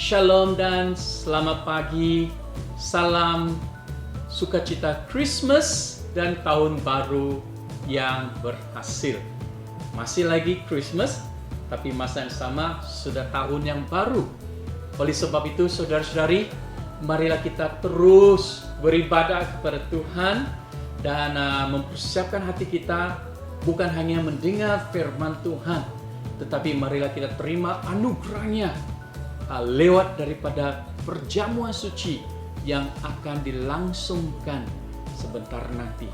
Shalom dan selamat pagi. Salam sukacita Christmas dan tahun baru yang berhasil. Masih lagi Christmas, tapi masa yang sama sudah tahun yang baru. Oleh sebab itu, saudara-saudari, marilah kita terus beribadah kepada Tuhan dan mempersiapkan hati kita bukan hanya mendengar firman Tuhan, tetapi marilah kita terima anugerahnya lewat daripada perjamuan suci yang akan dilangsungkan sebentar nanti.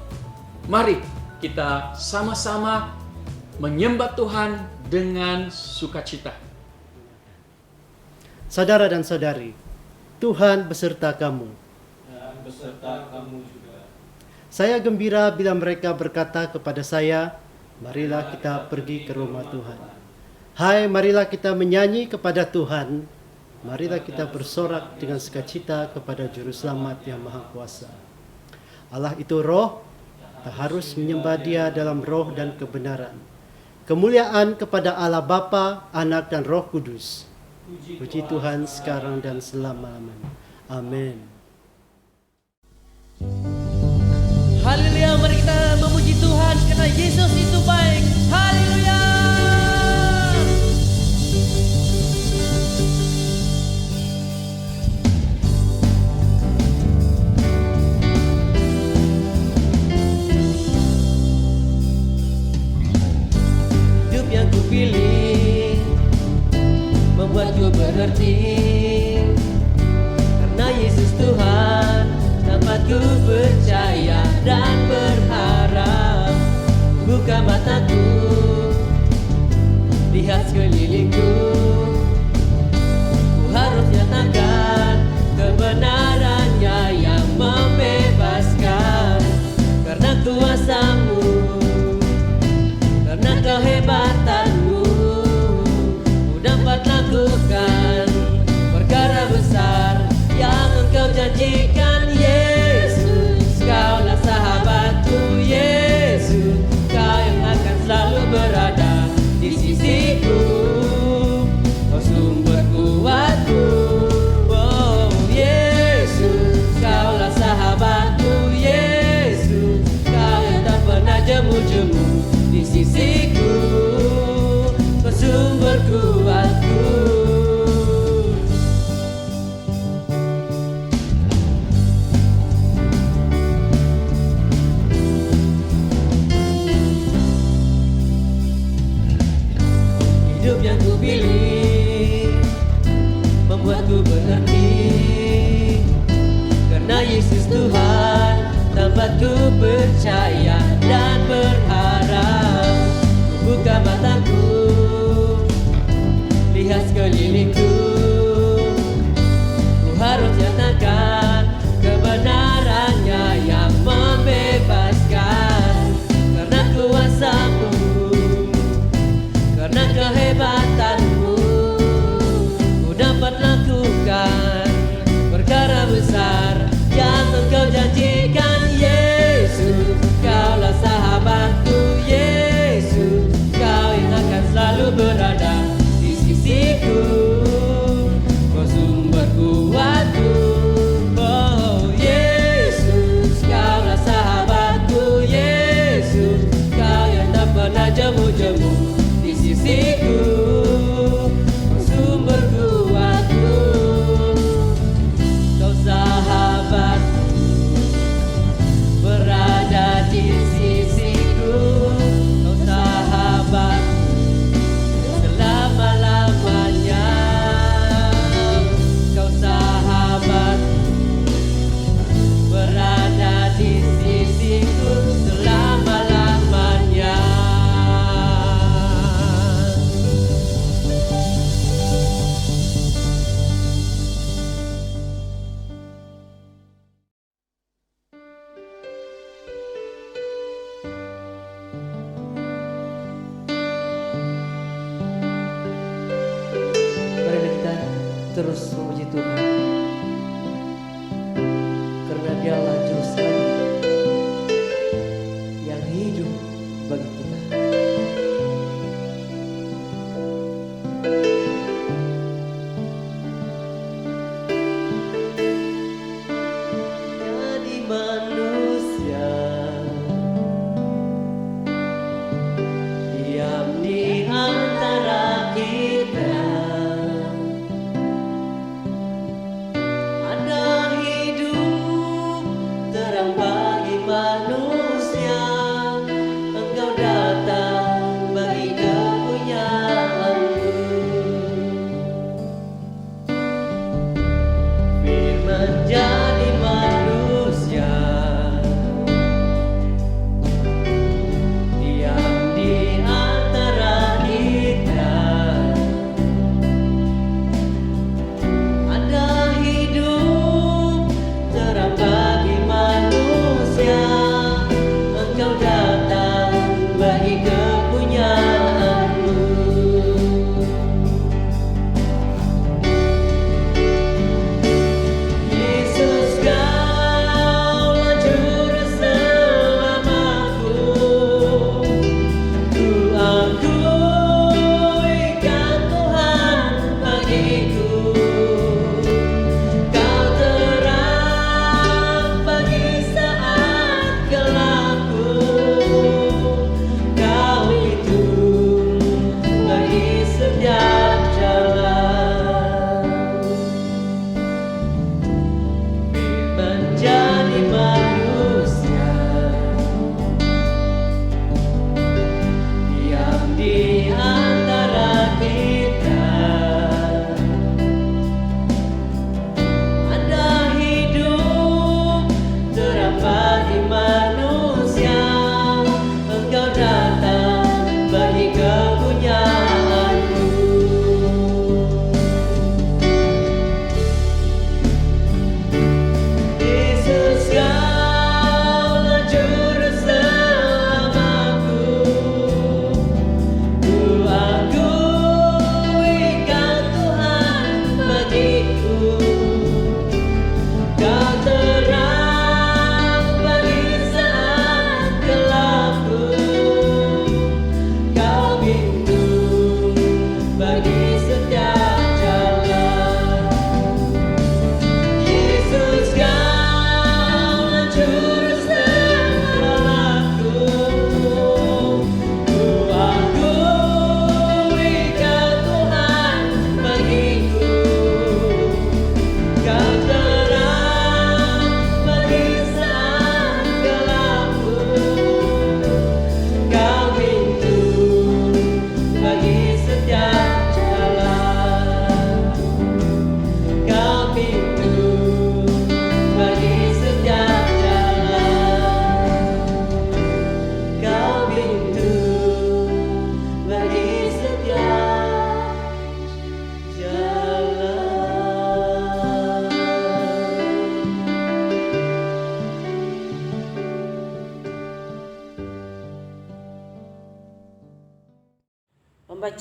Mari kita sama-sama menyembah Tuhan dengan sukacita. Saudara dan saudari, Tuhan beserta kamu. Dan beserta kamu juga. Saya gembira bila mereka berkata kepada saya, marilah kita pergi ke rumah Tuhan. Hai, marilah kita menyanyi kepada Tuhan. Marilah kita bersorak dengan sukacita kepada Juru Selamat yang Maha Kuasa. Allah itu roh, kita harus menyembah Dia dalam roh dan kebenaran. Kemuliaan kepada Allah Bapa, Anak dan Roh Kudus. Puji Tuhan sekarang dan selama-lamanya. Amin. Haleluya, mari kita memuji Tuhan karena Yesus itu baik. Haleluya. Hidup yang kupilih membuatku berarti, karena Yesus Tuhan tempatku percaya dan berharap. Buka mataku, lihat sekelilingku, ku harus nyatakan kebenarannya yang membebaskan. Karena kuasa-Mu, karena kehebatan-Mu, ku dapat lakukan perkara besar yang Engkau janjikan. Yesus, Kaulah sahabatku. Yesus, Kau yang akan selalu berada di sisiku, Kau sumber kuatku. Oh Yesus, Kaulah sahabatku. Yesus, Kau yang tak pernah jemu-jemu di sisiku, Kau sumber kuatku. Hidup yang kupilih membuatku berarti, karena Yesus Tuhan tempatku percaya dan berharap. Ku buka mataku, lihat sekelilingku, ku harus nyatakan kebenarannya yang membebaskan. Karena kuasa-Mu, karena kehebatan-Mu, ku dapat lakukan perkara besar yang Engkau janjikan. Yesus, Kaulah sahabatku. Yesus, Kau yang akan selalu berada di sisiku, Kau sumber kuatku. Oh Yesus, Kaulah sahabatku. Yesus, Kau yang tak pernah jemu-jemu di sisiku, Kau sumber kuatku. Kau sahabatku, berada di sisiku, Kau sahabatku selama-lamanya. Kau sahabatku, berada di sisiku selama-lamanya. Mari kita terus memuji Tuhan, karena Dialah Juru Selamat yang hidup bagi kita. Jadi manusia, diam di antara kita,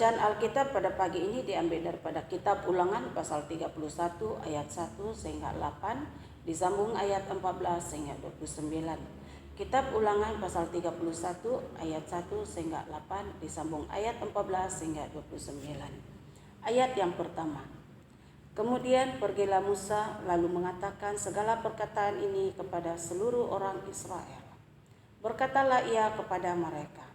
Bacaan Alkitab pada pagi ini diambil daripada kitab Ulangan pasal 31 ayat 1 sehingga 8, disambung ayat 14 sehingga 29. Kitab Ulangan pasal 31 ayat 1 sehingga 8, disambung ayat 14 sehingga 29. Ayat yang pertama. Kemudian pergilah Musa lalu mengatakan segala perkataan ini kepada seluruh orang Israel. Berkatalah ia kepada mereka,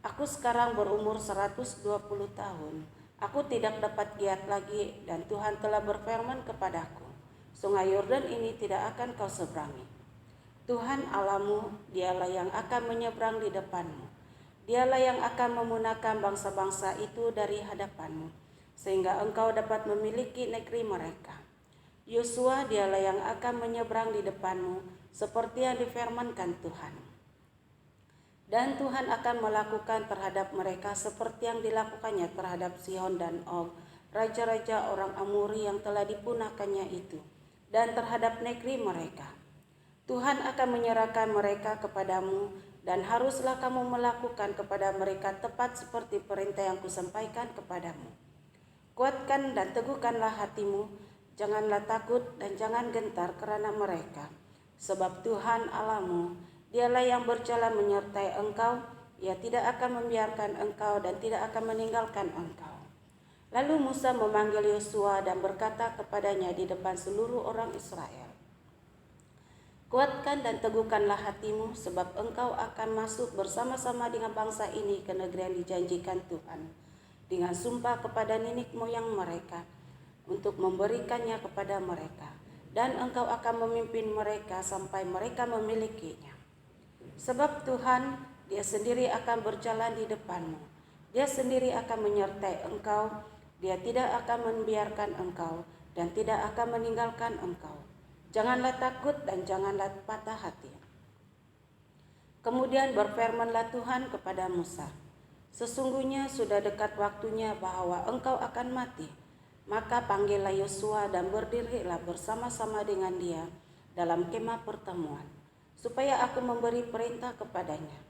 aku sekarang berumur 120 tahun. Aku tidak dapat giat lagi dan Tuhan telah berfirman kepadaku, Sungai Yordan ini tidak akan kau seberangi. Tuhan Allahmu, dialah yang akan menyeberang di depanmu. Dialah yang akan memunahkan bangsa-bangsa itu dari hadapanmu, sehingga engkau dapat memiliki negeri mereka. Yosua dialah yang akan menyeberang di depanmu, seperti yang difirmankan Tuhan. Dan Tuhan akan melakukan terhadap mereka seperti yang dilakukannya terhadap Sihon dan Og, raja-raja orang Amori yang telah dipunahkannya itu, dan terhadap negeri mereka. Tuhan akan menyerahkan mereka kepadamu, dan haruslah kamu melakukan kepada mereka tepat seperti perintah yang kusampaikan kepadamu. Kuatkan dan teguhkanlah hatimu, janganlah takut dan jangan gentar kerana mereka, sebab Tuhan Allahmu, Dialah yang berjalan menyertai engkau, Ia tidak akan membiarkan engkau dan tidak akan meninggalkan engkau. Lalu Musa memanggil Yosua dan berkata kepadanya di depan seluruh orang Israel, kuatkan dan teguhkanlah hatimu, sebab engkau akan masuk bersama-sama dengan bangsa ini ke negeri yang dijanjikan Tuhan, dengan sumpah kepada nenek moyang mereka, untuk memberikannya kepada mereka, dan engkau akan memimpin mereka sampai mereka memilikinya. Sebab Tuhan, Dia sendiri akan berjalan di depanmu. Dia sendiri akan menyertai engkau. Dia tidak akan membiarkan engkau dan tidak akan meninggalkan engkau. Janganlah takut dan janganlah patah hati. Kemudian berfirmanlah Tuhan kepada Musa, sesungguhnya sudah dekat waktunya bahwa engkau akan mati. Maka panggillah Yosua dan berdirilah bersama-sama dengan dia dalam kemah pertemuan, supaya aku memberi perintah kepadanya.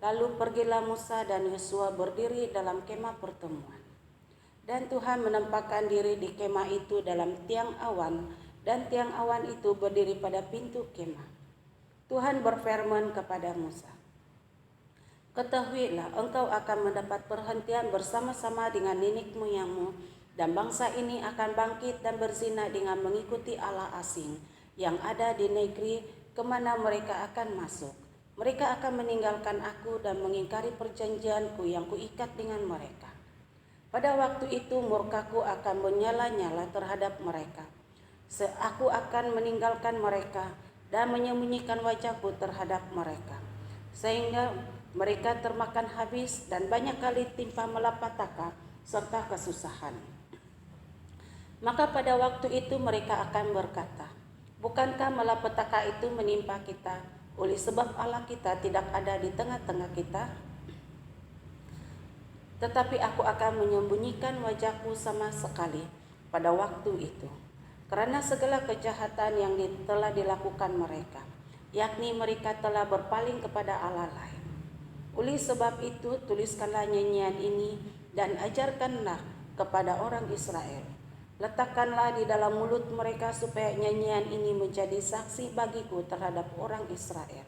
Lalu pergilah Musa dan Yosua berdiri dalam kemah pertemuan. Dan Tuhan menempatkan diri di kemah itu dalam tiang awan, dan tiang awan itu berdiri pada pintu kemah. Tuhan berfirman kepada Musa, ketahuilah engkau akan mendapat perhentian bersama-sama dengan nenek moyangmu, dan bangsa ini akan bangkit dan berzina dengan mengikuti allah asing yang ada di negeri kemana mereka akan masuk. Mereka akan meninggalkan aku dan mengingkari perjanjianku yang kuikat dengan mereka. Pada waktu itu murkaku akan menyala-nyala terhadap mereka. Aku akan meninggalkan mereka dan menyembunyikan wajahku terhadap mereka, sehingga mereka termakan habis dan banyak kali timpa malapetaka serta kesusahan. Maka pada waktu itu mereka akan berkata, bukankah malapetaka itu menimpa kita oleh sebab Allah kita tidak ada di tengah-tengah kita? Tetapi aku akan menyembunyikan wajahku sama sekali pada waktu itu, karena segala kejahatan yang telah dilakukan mereka, yakni mereka telah berpaling kepada Allah lain. Oleh sebab itu tuliskanlah nyanyian ini dan ajarkanlah kepada orang Israel. Letakkanlah di dalam mulut mereka supaya nyanyian ini menjadi saksi bagiku terhadap orang Israel.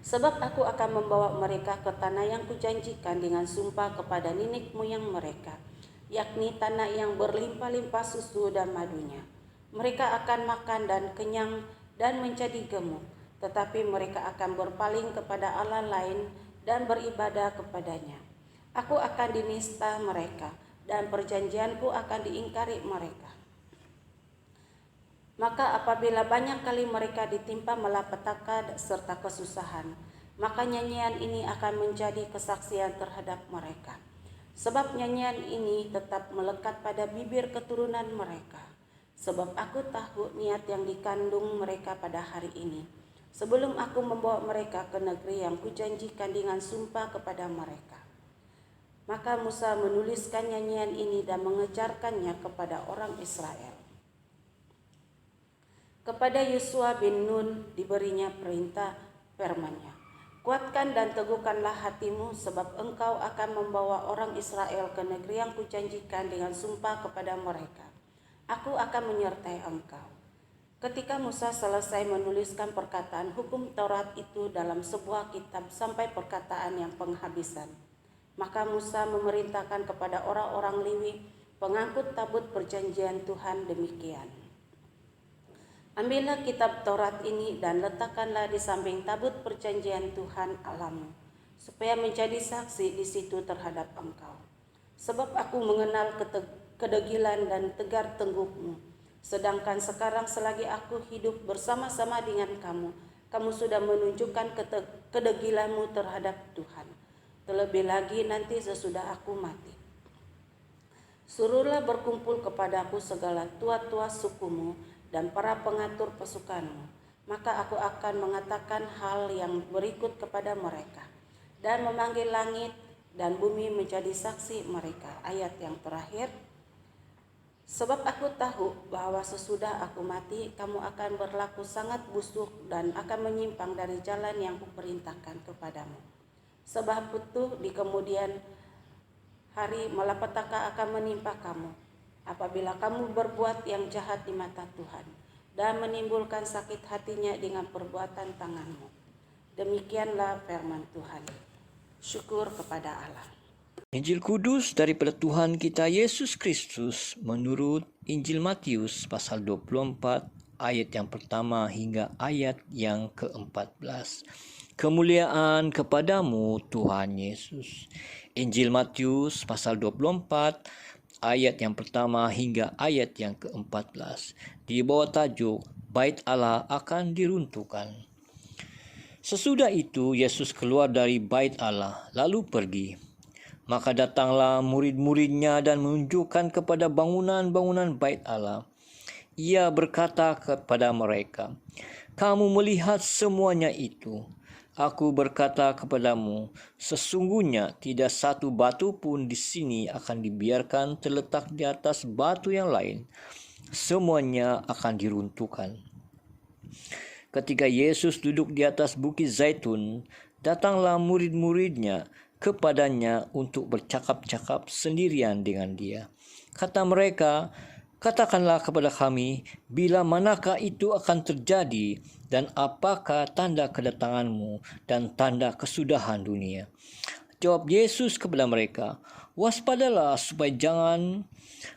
Sebab aku akan membawa mereka ke tanah yang kujanjikan dengan sumpah kepada nenek moyang mereka, yakni tanah yang berlimpah-limpah susu dan madunya. Mereka akan makan dan kenyang dan menjadi gemuk, tetapi mereka akan berpaling kepada Allah lain dan beribadah kepadanya. Aku akan dinista mereka, dan perjanjianku akan diingkari mereka. Maka apabila banyak kali mereka ditimpa malapetaka serta kesusahan, maka nyanyian ini akan menjadi kesaksian terhadap mereka. Sebab nyanyian ini tetap melekat pada bibir keturunan mereka. Sebab aku tahu niat yang dikandung mereka pada hari ini, sebelum aku membawa mereka ke negeri yang kujanjikan dengan sumpah kepada mereka. Maka Musa menuliskan nyanyian ini dan mengejarkannya kepada orang Israel. Kepada Yosua bin Nun diberinya perintah firman-Nya, Kuatkan dan teguhkanlah hatimu, sebab engkau akan membawa orang Israel ke negeri yang kujanjikan dengan sumpah kepada mereka. Aku akan menyertai engkau. Ketika Musa selesai menuliskan perkataan hukum Taurat itu dalam sebuah kitab sampai perkataan yang penghabisan, maka Musa memerintahkan kepada orang-orang Lewi, pengangkut tabut perjanjian Tuhan demikian. Ambillah kitab Taurat ini dan letakkanlah di samping tabut perjanjian Tuhan Allahmu, supaya menjadi saksi di situ terhadap engkau. Sebab aku mengenal kedegilan dan tegar tengguhmu. Sedangkan sekarang selagi aku hidup bersama-sama dengan kamu, kamu sudah menunjukkan kedegilanmu terhadap Tuhan. Terlebih lagi nanti sesudah aku mati. Suruhlah berkumpul kepadaku segala tua-tua sukumu dan para pengatur pasukanmu, maka aku akan mengatakan hal yang berikut kepada mereka, dan memanggil langit dan bumi menjadi saksi mereka. Ayat yang terakhir, sebab aku tahu bahwa sesudah aku mati, kamu akan berlaku sangat busuk dan akan menyimpang dari jalan yang kuperintahkan kepadamu. Sebab itu di kemudian hari malapetaka akan menimpa kamu, apabila kamu berbuat yang jahat di mata Tuhan dan menimbulkan sakit hatinya dengan perbuatan tanganmu. Demikianlah firman Tuhan. Syukur kepada Allah. Injil Kudus daripada Tuhan kita Yesus Kristus menurut Injil Matius pasal 24 ayat yang pertama hingga ayat yang ke-14. Kemuliaan kepadamu Tuhan Yesus. Injil Matius pasal 24 ayat yang pertama hingga ayat yang ke-14 di bawah tajuk Bait Allah akan diruntuhkan. Sesudah itu Yesus keluar dari Bait Allah lalu pergi. Maka datanglah murid-muridnya dan menunjukkan kepada bangunan-bangunan Bait Allah. Ia berkata kepada mereka, "Kamu melihat semuanya itu. Aku berkata kepadamu, sesungguhnya tidak satu batu pun di sini akan dibiarkan terletak di atas batu yang lain. Semuanya akan diruntuhkan." Ketika Yesus duduk di atas bukit Zaitun, datanglah murid-muridnya kepadanya untuk bercakap-cakap sendirian dengan dia. Kata mereka, "Katakanlah kepada kami, bila manakah itu akan terjadi, dan apakah tanda kedatanganmu dan tanda kesudahan dunia?" Jawab Yesus kepada mereka, "Waspadalah supaya jangan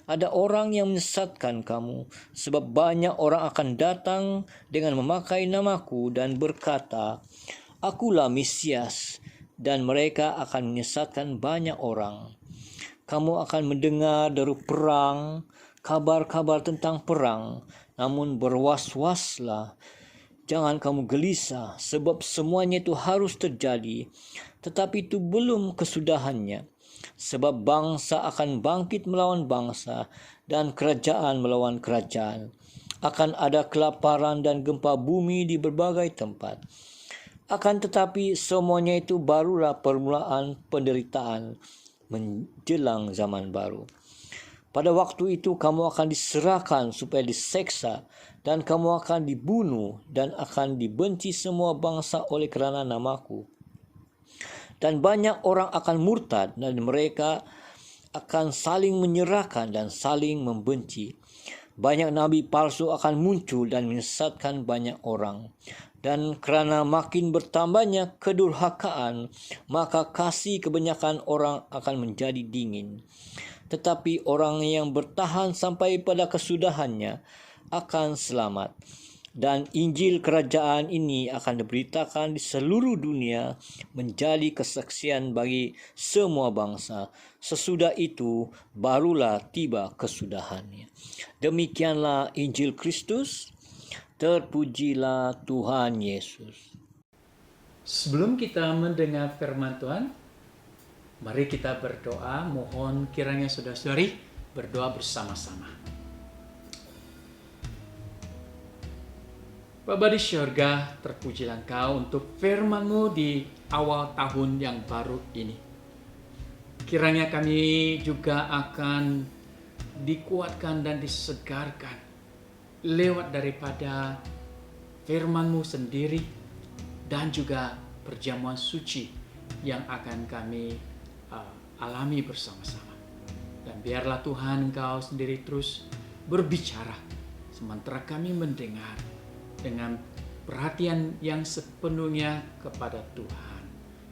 ada orang yang menyesatkan kamu, sebab banyak orang akan datang dengan memakai namaku dan berkata, 'Akulah Mesias,' dan mereka akan menyesatkan banyak orang. Kamu akan mendengar deru perang, kabar-kabar tentang perang, namun berwas-waslah. Jangan kamu gelisah, sebab semuanya itu harus terjadi, tetapi itu belum kesudahannya. Sebab bangsa akan bangkit melawan bangsa, dan kerajaan melawan kerajaan. Akan ada kelaparan dan gempa bumi di berbagai tempat. Akan tetapi semuanya itu barulah permulaan penderitaan menjelang zaman baru. Pada waktu itu kamu akan diserahkan supaya diseksa, dan kamu akan dibunuh dan akan dibenci semua bangsa oleh kerana namaku. Dan banyak orang akan murtad, dan mereka akan saling menyerahkan dan saling membenci. Banyak nabi palsu akan muncul dan menyesatkan banyak orang. Dan kerana makin bertambahnya kedurhakaan, maka kasih kebanyakan orang akan menjadi dingin. Tetapi orang yang bertahan sampai pada kesudahannya akan selamat. Dan Injil kerajaan ini akan diberitakan di seluruh dunia menjadi kesaksian bagi semua bangsa. Sesudah itu barulah tiba kesudahannya." Demikianlah Injil Kristus. Terpujilah Tuhan Yesus. Sebelum kita mendengar firman Tuhan, mari kita berdoa, mohon kiranya saudara-saudari berdoa bersama-sama. Bapa di syurga, terpujilah Engkau untuk firman-Mu di awal tahun yang baru ini. Kiranya kami juga akan dikuatkan dan disegarkan lewat daripada firman-Mu sendiri dan juga perjamuan suci yang akan kami alami bersama-sama. Dan biarlah Tuhan Engkau sendiri terus berbicara sementara kami mendengar dengan perhatian yang sepenuhnya kepada Tuhan.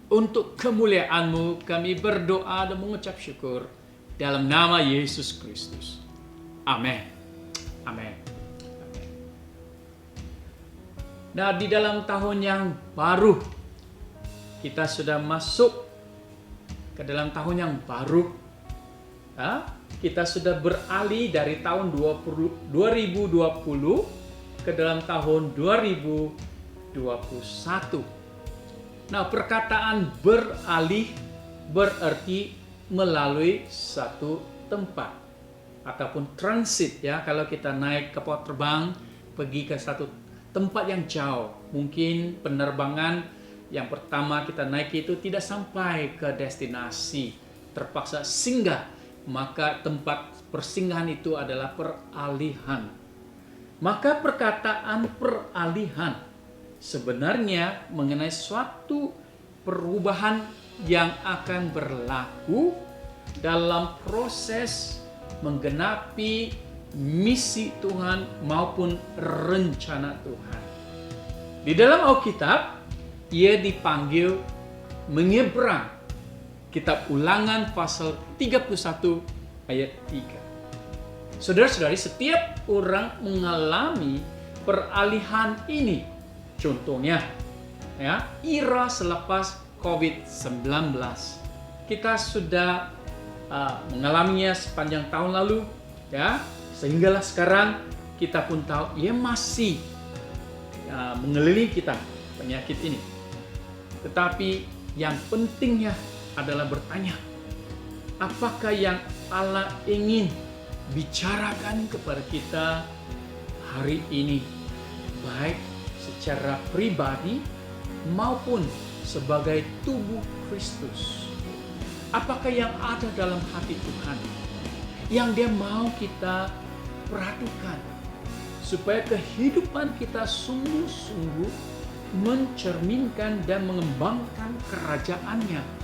Untuk kemuliaan-Mu kami berdoa dan mengucap syukur dalam nama Yesus Kristus. Amin. Amin. Amin. Nah, di dalam tahun yang baru kita sudah masuk ke dalam tahun yang baru. Kita sudah beralih dari tahun 2020 ke dalam tahun 2021. Nah, perkataan beralih berarti melalui satu tempat ataupun transit ya. Kalau kita naik kapal terbang pergi ke satu tempat yang jauh, mungkin penerbangan yang pertama kita naik itu tidak sampai ke destinasi, terpaksa singgah. Maka tempat persinggahan itu adalah peralihan. Maka perkataan peralihan sebenarnya mengenai suatu perubahan yang akan berlaku dalam proses menggenapi misi Tuhan maupun rencana Tuhan. Di dalam Alkitab, ia dipanggil menyeberang. Kitab Ulangan pasal 31 ayat 3. Saudara-saudari, setiap orang mengalami peralihan ini. Contohnya, ya, era selepas COVID-19. Kita sudah mengalaminya sepanjang tahun lalu, ya, sehinggalah sekarang kita pun tahu ia masih mengelilingi kita penyakit ini. Tetapi yang pentingnya adalah bertanya, apakah yang Allah ingin bicarakan kepada kita hari ini, baik secara pribadi maupun sebagai tubuh Kristus. Apakah yang ada dalam hati Tuhan yang Dia mau kita perhatikan supaya kehidupan kita sungguh-sungguh mencerminkan dan mengembangkan kerajaan-Nya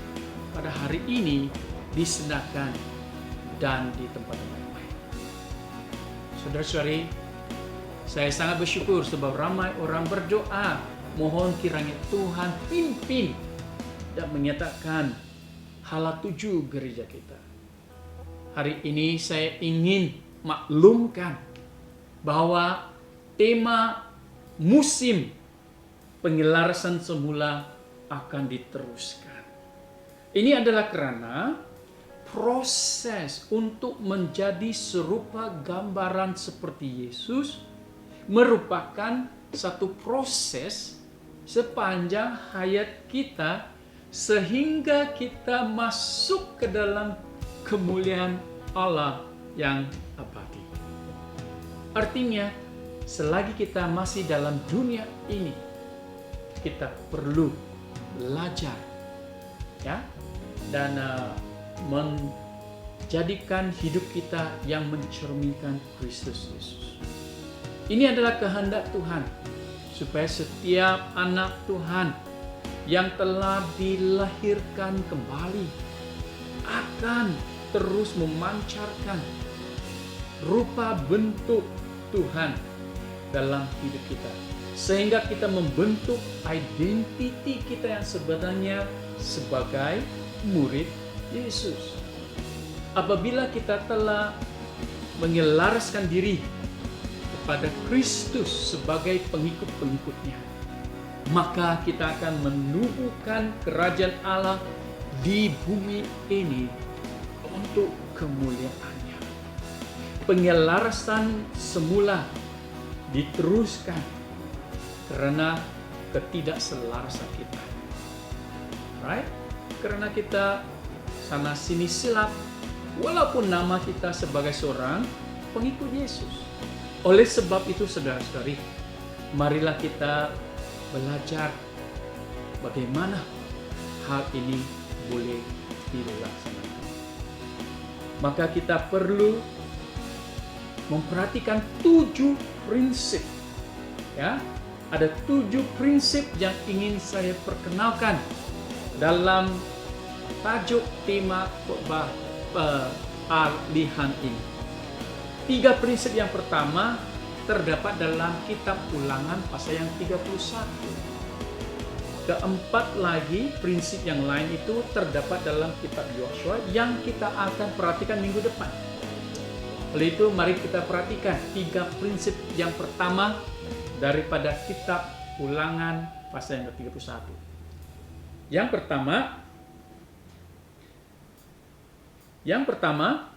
pada hari ini di Senakan dan di tempat-tempat lain. Saudara-saudari, saya sangat bersyukur sebab ramai orang berdoa, mohon kiranya Tuhan pimpin dan menyatakan hala tuju gereja kita. Hari ini saya ingin maklumkan bahwa tema musim penyelarasan semula akan diteruskan. Ini adalah karena proses untuk menjadi serupa gambaran seperti Yesus merupakan satu proses sepanjang hayat kita sehingga kita masuk ke dalam kemuliaan Allah yang abadi. Artinya, selagi kita masih dalam dunia ini, kita perlu belajar, ya, dan menjadikan hidup kita yang mencerminkan Kristus Yesus. Ini adalah kehendak Tuhan, supaya setiap anak Tuhan yang telah dilahirkan kembali akan terus memancarkan rupa bentuk Tuhan dalam hidup kita, sehingga kita membentuk identiti kita yang sebenarnya sebagai murid Yesus. Apabila kita telah menyelaraskan diri kepada Kristus sebagai pengikut-pengikutnya, maka kita akan menubuhkan kerajaan Allah di bumi ini untuk kemuliaannya. Penyelarasan semula diteruskan karena ketidakselarasan kita. Right? Karena kita sana sini silap, walaupun nama kita sebagai seorang pengikut Yesus. Oleh sebab itu, saudara-saudari, marilah kita belajar bagaimana hal ini boleh dilaksanakan. Maka kita perlu memperhatikan 7 prinsip, ya, ada 7 prinsip yang ingin saya perkenalkan dalam tajuk tema khotbah alihan ini. 3 prinsip yang pertama terdapat dalam kitab Ulangan pasal yang 31. Keempat lagi prinsip yang lain itu terdapat dalam kitab Yosua yang kita akan perhatikan minggu depan. Oleh itu mari kita perhatikan 3 prinsip yang pertama daripada kitab Ulangan pasal yang ke-31. Yang pertama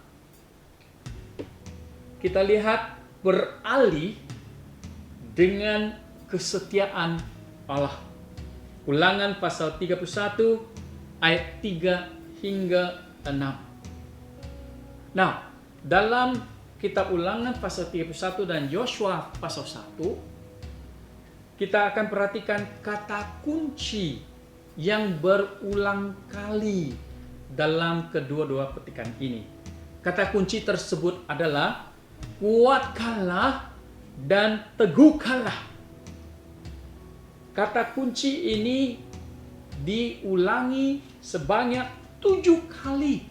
kita lihat beralih dengan kesetiaan Allah. Ulangan pasal 31 ayat 3 hingga 6. Nah, dalam kitab Ulangan pasal 31 dan Yosua pasal 1, kita akan perhatikan kata kunci yang berulang kali dalam kedua-dua petikan ini. Kata kunci tersebut adalah kuatkanlah dan teguhkanlah. Kata kunci ini diulangi sebanyak 7 kali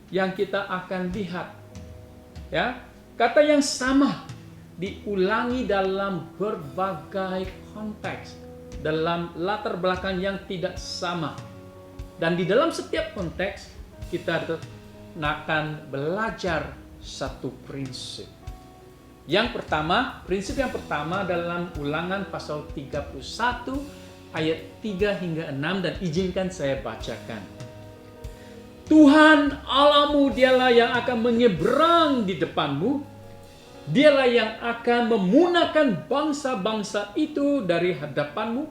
yang kita akan lihat. Ya, kata yang sama diulangi dalam berbagai konteks, dalam latar belakang yang tidak sama. Dan di dalam setiap konteks kita akan belajar satu prinsip. Yang pertama, prinsip yang pertama dalam Ulangan pasal 31 ayat 3 hingga 6, dan izinkan saya bacakan. Tuhan Allahmu dialah yang akan menyeberang di depanmu, dialah yang akan memunahkan bangsa-bangsa itu dari hadapanmu,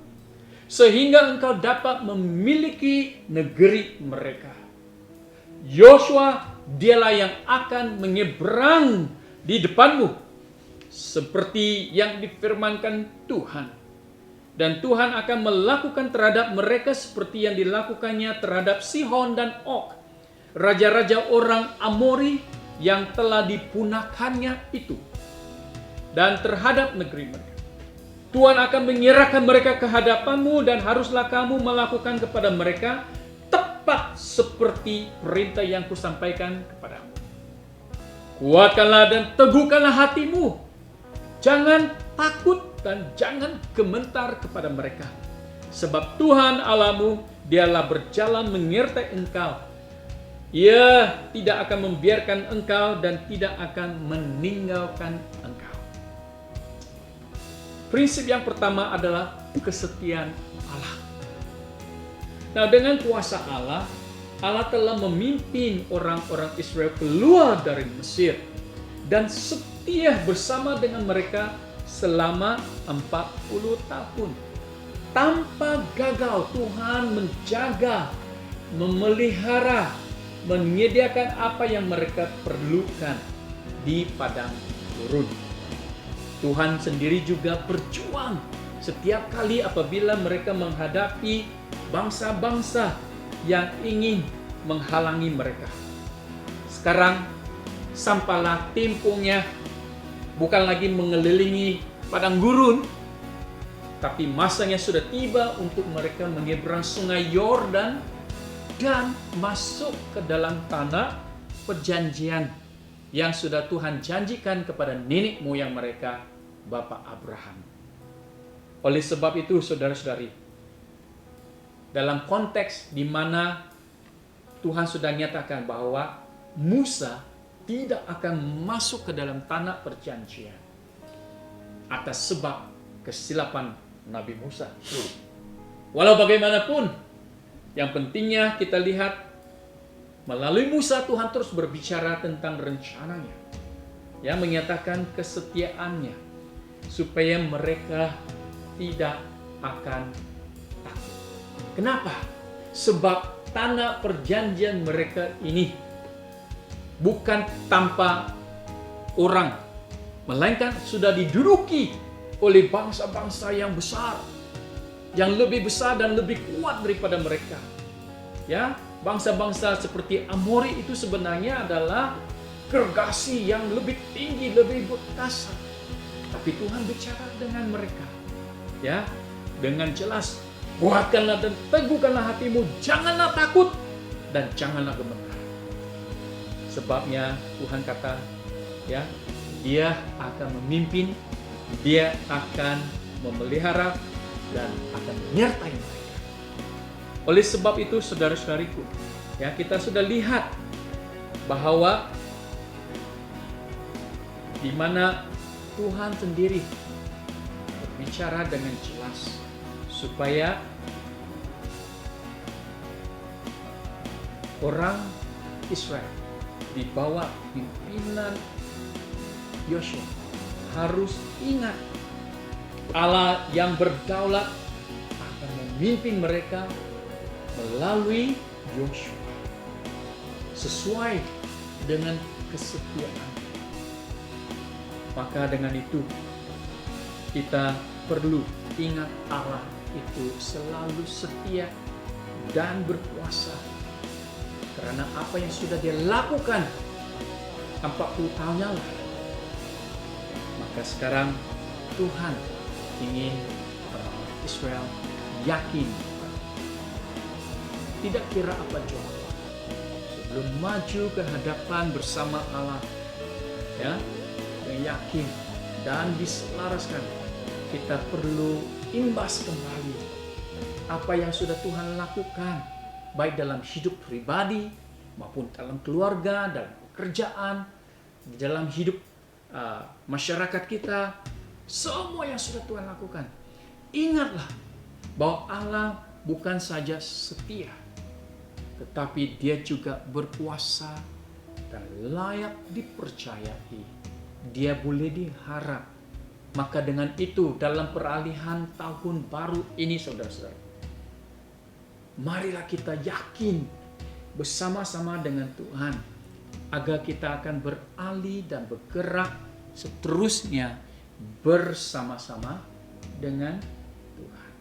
sehingga engkau dapat memiliki negeri mereka. Yosua dialah yang akan menyeberang di depanmu, seperti yang difirmankan Tuhan. Dan Tuhan akan melakukan terhadap mereka seperti yang dilakukannya terhadap Sihon dan Og, raja-raja orang Amori yang telah dipunahkannya itu, dan terhadap negeri mereka. Tuhan akan menyerahkan mereka ke hadapanmu, dan haruslah kamu melakukan kepada mereka tepat seperti perintah yang kusampaikan kepadamu. Kuatkanlah dan teguhkanlah hatimu. Jangan takut dan jangan gemetar kepada mereka. Sebab Tuhan Allahmu dialah berjalan menyertai engkau. Ia tidak akan membiarkan engkau dan tidak akan meninggalkan engkau. Prinsip yang pertama adalah kesetiaan Allah. Nah, dengan kuasa Allah, Allah telah memimpin orang-orang Israel keluar dari Mesir dan setia bersama dengan mereka selama 40 tahun. Tanpa gagal Tuhan menjaga, memelihara, menyediakan apa yang mereka perlukan di padang gurun. Tuhan sendiri juga berjuang setiap kali apabila mereka menghadapi bangsa-bangsa yang ingin menghalangi mereka. Sekarang sampailah temponya bukan lagi mengelilingi padang gurun, tapi masanya sudah tiba untuk mereka menyeberang sungai Yordan dan masuk ke dalam tanah perjanjian yang sudah Tuhan janjikan kepada nenek moyang mereka, Bapak Abraham. Oleh sebab itu, saudara-saudari, dalam konteks di mana Tuhan sudah nyatakan bahwa Musa tidak akan masuk ke dalam tanah perjanjian atas sebab kesilapan Nabi Musa. Walau bagaimanapun, yang pentingnya kita lihat melalui Musa Tuhan terus berbicara tentang rencananya, yang menyatakan kesetiaannya supaya mereka tidak akan takut. Kenapa? Sebab tanah perjanjian mereka ini bukan tanpa orang, melainkan sudah diduduki oleh bangsa-bangsa yang besar, yang lebih besar dan lebih kuat daripada mereka. Ya, bangsa-bangsa seperti Amori itu sebenarnya adalah gergasi yang lebih tinggi, lebih berkuasa. Tapi Tuhan bicara dengan mereka. ya, dengan jelas, kuatkanlah dan teguhkanlah hatimu, janganlah takut dan janganlah gemetar. Sebabnya Tuhan kata, ya, Dia akan memimpin, Dia akan memelihara dan akan menyertai mereka. Oleh sebab itu, saudara-saudariku, ya, kita sudah lihat bahwa di mana Tuhan sendiri berbicara dengan jelas supaya orang Israel di bawah pimpinan Yosua harus ingat Allah yang berdaulat akan memimpin mereka melalui Yosua sesuai dengan kesetiaan. Maka dengan itu kita perlu ingat Allah itu selalu setia dan berkuasa, karena apa yang sudah Dia lakukan 40 tahun yang lalu. Maka sekarang Tuhan ingin orang Israel yakin, tidak kira apa jawaban, sebelum maju ke hadapan bersama Allah, ya, yang yakin dan diselaraskan, kita perlu imbas kembali apa yang sudah Tuhan lakukan, baik dalam hidup pribadi maupun dalam keluarga, dalam pekerjaan, dalam hidup masyarakat kita, semua yang sudah Tuhan lakukan. Ingatlah bahwa Allah bukan saja setia, tetapi Dia juga berkuasa dan layak dipercayai. Dia boleh diharap. Maka dengan itu, dalam peralihan tahun baru ini, saudara-saudara, marilah kita yakin bersama-sama dengan Tuhan, agar kita akan beralih dan bergerak seterusnya bersama-sama dengan Tuhan.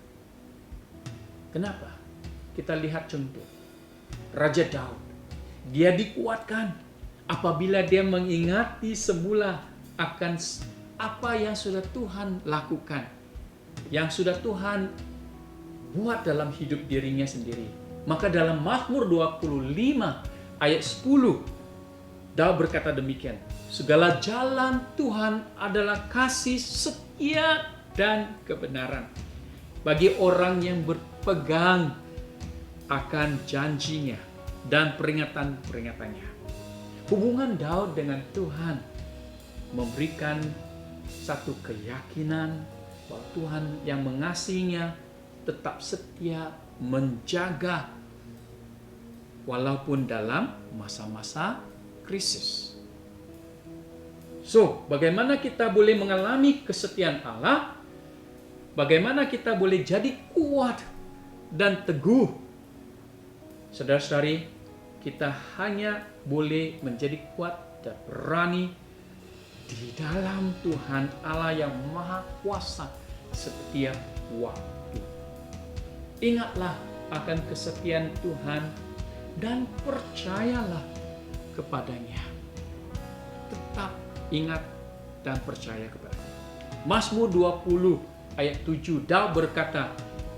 Kenapa? Kita lihat contoh Raja Daud. Dia dikuatkan apabila dia mengingati semula akan apa yang sudah Tuhan lakukan, yang sudah Tuhan buat dalam hidup dirinya sendiri. Maka dalam Mazmur 25 ayat 10, Daud berkata demikian, segala jalan Tuhan adalah kasih, setia, dan kebenaran bagi orang yang berpegang akan janjinya dan peringatan-peringatannya. Hubungan Daud dengan Tuhan memberikan satu keyakinan bahwa Tuhan yang mengasihinya tetap setia menjaga walaupun dalam masa-masa krisis. So, bagaimana kita boleh mengalami kesetiaan Allah? Bagaimana kita boleh jadi kuat dan teguh? Saudara-saudari, kita hanya boleh menjadi kuat dan berani di dalam Tuhan Allah yang Maha Kuasa setiap waktu. Ingatlah akan kesetiaan Tuhan dan percayalah kepadanya. Tetap ingat dan percaya kepadanya. Mazmur 20 ayat 7, Daud berkata,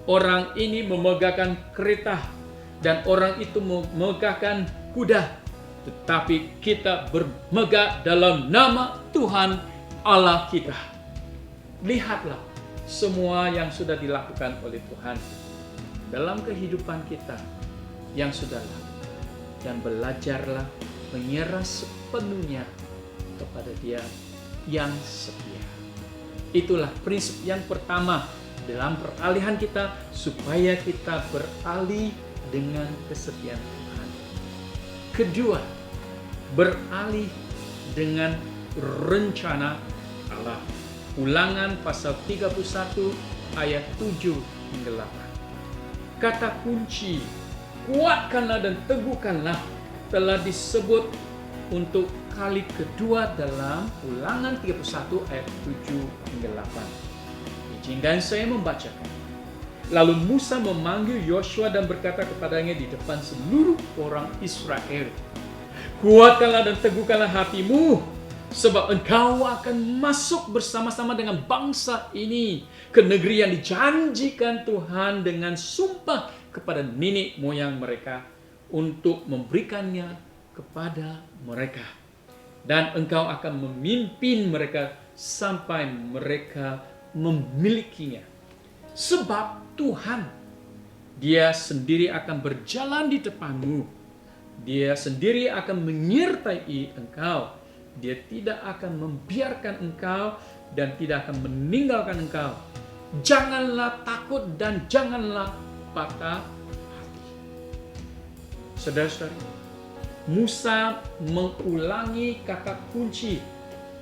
orang ini memegahkan kereta dan orang itu memegahkan kuda, tetapi kita bermegah dalam nama Tuhan Allah kita. Lihatlah semua yang sudah dilakukan oleh Tuhan dalam kehidupan kita yang sudah lalu, dan belajarlah menyerah sepenuhnya kepada Dia yang setia. Itulah prinsip yang pertama dalam peralihan kita, supaya kita beralih dengan kesetiaan Tuhan. Kedua, beralih dengan rencana Allah. Ulangan pasal 31 ayat 7 hingga 8. Kata kunci kuatkanlah dan teguhkanlah telah disebut untuk kali kedua dalam Ulangan 31 ayat 7 hingga 8. Izinkan saya membacakan. Lalu Musa memanggil Yosua dan berkata kepadanya di depan seluruh orang Israel, kuatkanlah dan teguhkanlah hatimu Sebab engkau akan masuk bersama-sama dengan bangsa ini ke negeri yang dijanjikan Tuhan dengan sumpah kepada nenek moyang mereka untuk memberikannya kepada mereka. Dan engkau akan memimpin mereka sampai mereka memilikinya. Sebab Tuhan, Dia sendiri akan berjalan di depanmu. Dia sendiri akan menyertai engkau. Dia tidak akan membiarkan engkau dan tidak akan meninggalkan engkau. Janganlah takut dan janganlah patah hati. Saudara-saudari, Musa mengulangi kata kunci,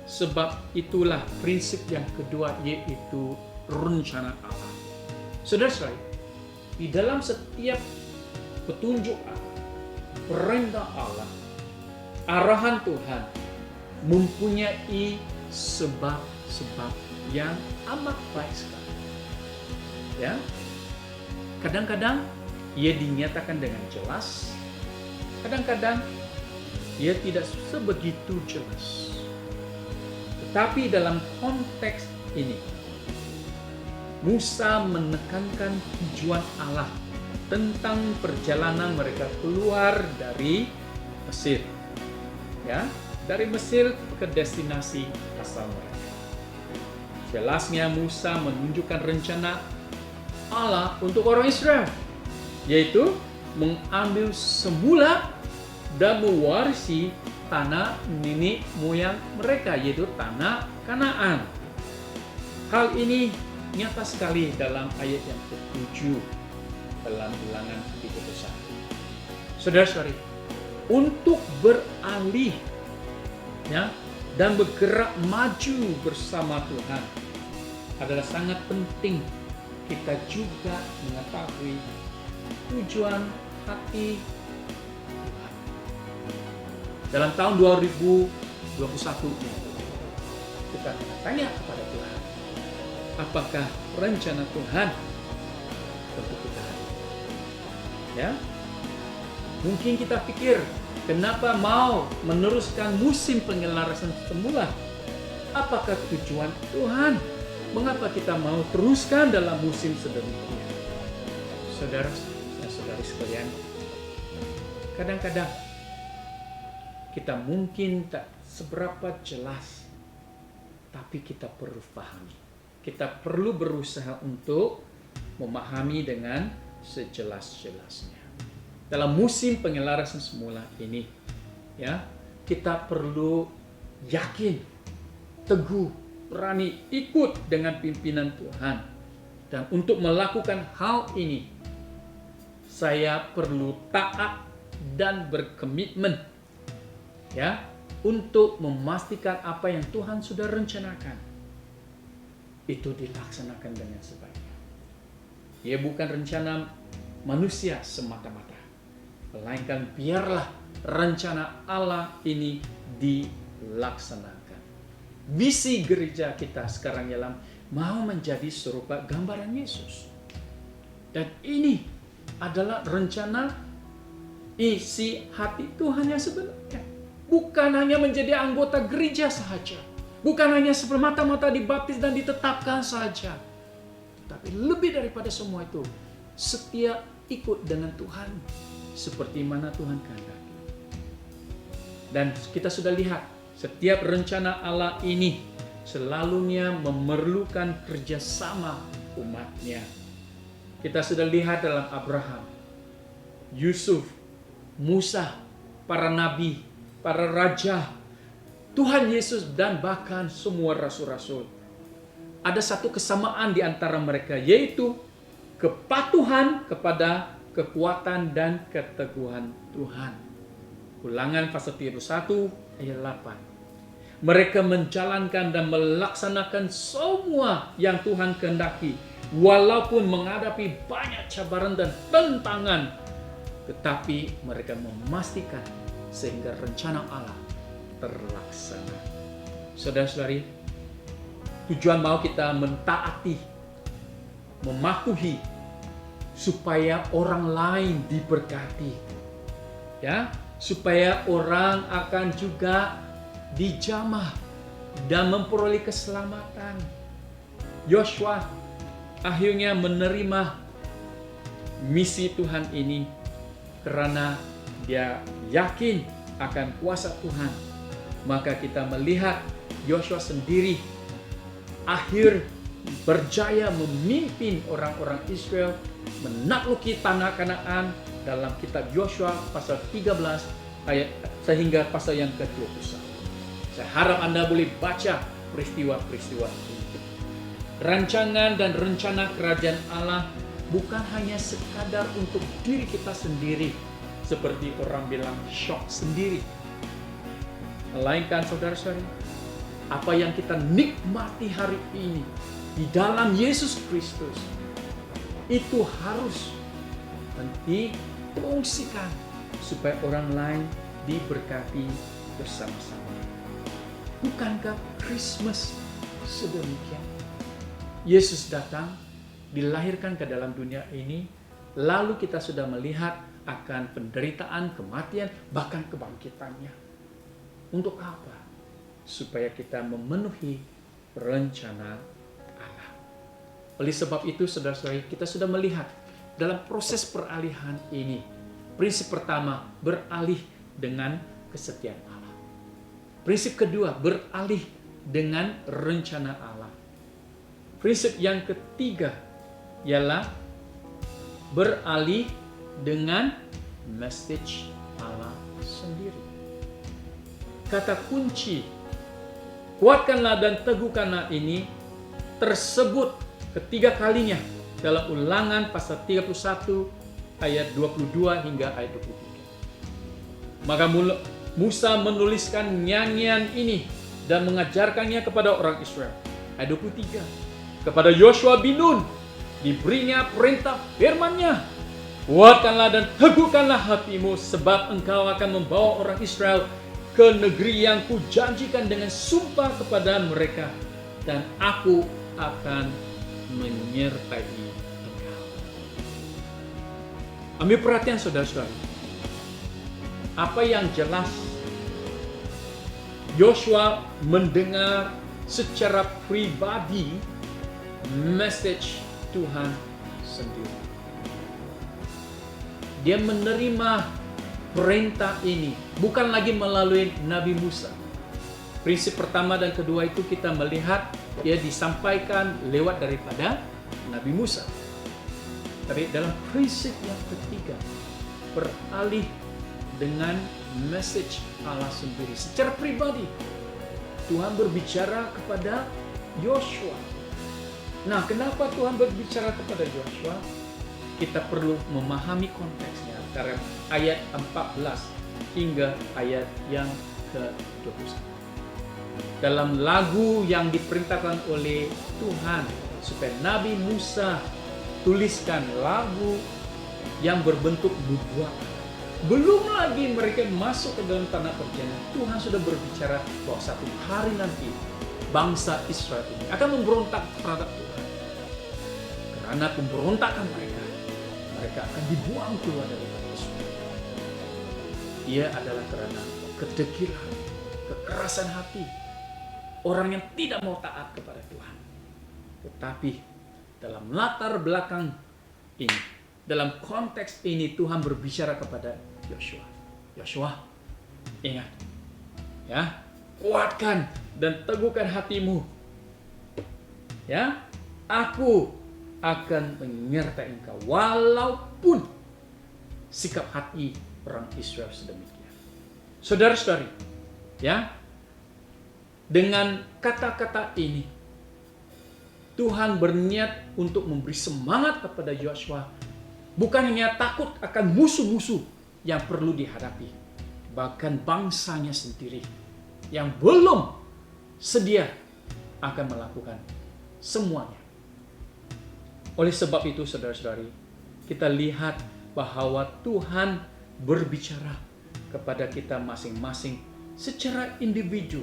sebab itulah prinsip yang kedua, yaitu rencana Allah. Saudara-saudari, di dalam setiap petunjuk Allah, perintah Allah, arahan Tuhan mempunyai sebab-sebab yang amat baik sekali. Ya, kadang-kadang ia dinyatakan dengan jelas, kadang-kadang ia tidak sebegitu jelas. Tetapi dalam konteks ini, Musa menekankan tujuan Allah tentang perjalanan mereka keluar dari Mesir. Ya, dari Mesir ke destinasi asal mereka. Jelasnya Musa menunjukkan rencana Allah untuk orang Israel, yaitu mengambil semula dan mewarisi tanah nenek moyang mereka, yaitu tanah Kanaan. Hal ini nyata sekali dalam ayat yang ke-7 dalam Ulangan 31. Saudara-saudari, untuk beralih ya, dan bergerak maju bersama Tuhan adalah sangat penting kita juga mengetahui tujuan hati Tuhan. Dalam tahun 2021 kita tanya kepada Tuhan, apakah rencana Tuhan untuk kita hari ini? Ya, mungkin kita pikir, kenapa mau meneruskan musim pengelarasan semula? Apakah tujuan Tuhan? Mengapa kita mau teruskan dalam musim sedemikian? Saudara-saudari sekalian, kadang-kadang kita mungkin tak seberapa jelas, tapi kita perlu pahami. Kita perlu berusaha untuk memahami dengan sejelas-jelasnya. Dalam musim pengelarasan semula ini, ya, kita perlu yakin, teguh, berani ikut dengan pimpinan Tuhan. Dan untuk melakukan hal ini, saya perlu taat dan berkomitmen, ya, untuk memastikan apa yang Tuhan sudah rencanakan itu dilaksanakan dengan sebaiknya. Ia bukan rencana manusia semata-mata, melainkan biarlah rencana Allah ini dilaksanakan. Visi gereja kita sekarang ialah mau menjadi serupa gambaran Yesus. Dan ini adalah rencana isi hati Tuhan yang sebenarnya. Bukan hanya menjadi anggota gereja saja. Bukan hanya semata-mata dibaptis dan ditetapkan saja. Tapi lebih daripada semua itu, setia ikut dengan Tuhan seperti mana Tuhan kehendaki. Dan kita sudah lihat, setiap rencana Allah ini selalunya memerlukan kerjasama umatnya. Kita sudah lihat dalam Abraham, Yusuf, Musa, para nabi, para raja, Tuhan Yesus, dan bahkan semua rasul-rasul. Ada satu kesamaan di antara mereka, yaitu kepatuhan kepada kekuatan dan keteguhan Tuhan. Ulangan pasal 31 ayat 8. Mereka menjalankan dan melaksanakan semua yang Tuhan kehendaki, walaupun menghadapi banyak cabaran dan tentangan, tetapi mereka memastikan sehingga rencana Allah terlaksana. Saudara-saudari, tujuan mau kita mentaati, mematuhi, supaya orang lain diberkati, ya, supaya orang akan juga dijamah, dan memperoleh keselamatan. Yosua akhirnya menerima misi Tuhan ini karena dia yakin akan kuasa Tuhan. Maka kita melihat Yosua sendiri akhir berjaya memimpin orang-orang Israel menakluki tanah Kanaan dalam kitab Yosua pasal 13 ayat sehingga pasal yang ke-21. Saya harap Anda boleh baca peristiwa-peristiwa ini. Rancangan dan rencana kerajaan Allah bukan hanya sekadar untuk diri kita sendiri, seperti orang bilang shock sendiri. Melainkan saudara-saudari, apa yang kita nikmati hari ini di dalam Yesus Kristus, itu harus difungsikan supaya orang lain diberkati bersama-sama. Bukankah Christmas sedemikian? Yesus datang, dilahirkan ke dalam dunia ini, lalu kita sudah melihat akan penderitaan, kematian, bahkan kebangkitannya. Untuk apa? Supaya kita memenuhi rencana Allah. Oleh sebab itu, saudara-saudari, kita sudah melihat dalam proses peralihan ini, prinsip pertama, beralih dengan kesetiaan Allah. Prinsip kedua, beralih dengan rencana Allah. Prinsip yang ketiga ialah beralih dengan message Allah sendiri. Kata kunci kuatkanlah dan teguhkanlah ini tersebut ketiga kalinya dalam Ulangan pasal 31 ayat 22 hingga ayat 23. Maka Musa menuliskan nyanyian ini dan mengajarkannya kepada orang Israel. Ayat 23. Kepada Yosua bin Nun diberinya perintah firman-Nya, kuatkanlah dan teguhkanlah hatimu, sebab engkau akan membawa orang Israel ke negeri yang kujanjikan dengan sumpah kepada mereka, dan aku akan menyertai engkau. Ambil perhatian saudara-saudara. Apa yang jelas, Yosua mendengar secara pribadi message Tuhan sendiri. Dia menerima perintah ini bukan lagi melalui Nabi Musa. Prinsip pertama dan kedua itu kita melihat dia disampaikan lewat daripada Nabi Musa. Tapi dalam prinsip yang ketiga, beralih dengan message Allah sendiri. Secara pribadi, Tuhan berbicara kepada Yosua. Nah, kenapa Tuhan berbicara kepada Yosua? Kita perlu memahami konteksnya karena ayat 14 hingga ayat yang ke-21. Dalam lagu yang diperintahkan oleh Tuhan supaya Nabi Musa tuliskan lagu yang berbentuk nubuat. Belum lagi mereka masuk ke dalam tanah perjanjian, Tuhan sudah berbicara bahwa satu hari nanti bangsa Israel ini akan memberontak terhadap Tuhan. Karena pemberontakan mereka akan dibuang keluar dari Israel. Ia adalah karena kedegilan, kekerasan hati, orang yang tidak mau taat kepada Tuhan. Tetapi dalam latar belakang ini, dalam konteks ini Tuhan berbicara kepada Yosua. Yosua, ingat, ya, kuatkan dan teguhkan hatimu. Ya, aku akan menyertai engkau walaupun sikap hati orang Israel sedemikian. Saudara-saudari, ya, dengan kata-kata ini Tuhan berniat untuk memberi semangat kepada Yosua, bukan hanya takut akan musuh-musuh yang perlu dihadapi, bahkan bangsanya sendiri yang belum sedia akan melakukan semuanya. Oleh sebab itu, saudara-saudari, kita lihat bahwa Tuhan berbicara kepada kita masing-masing secara individu,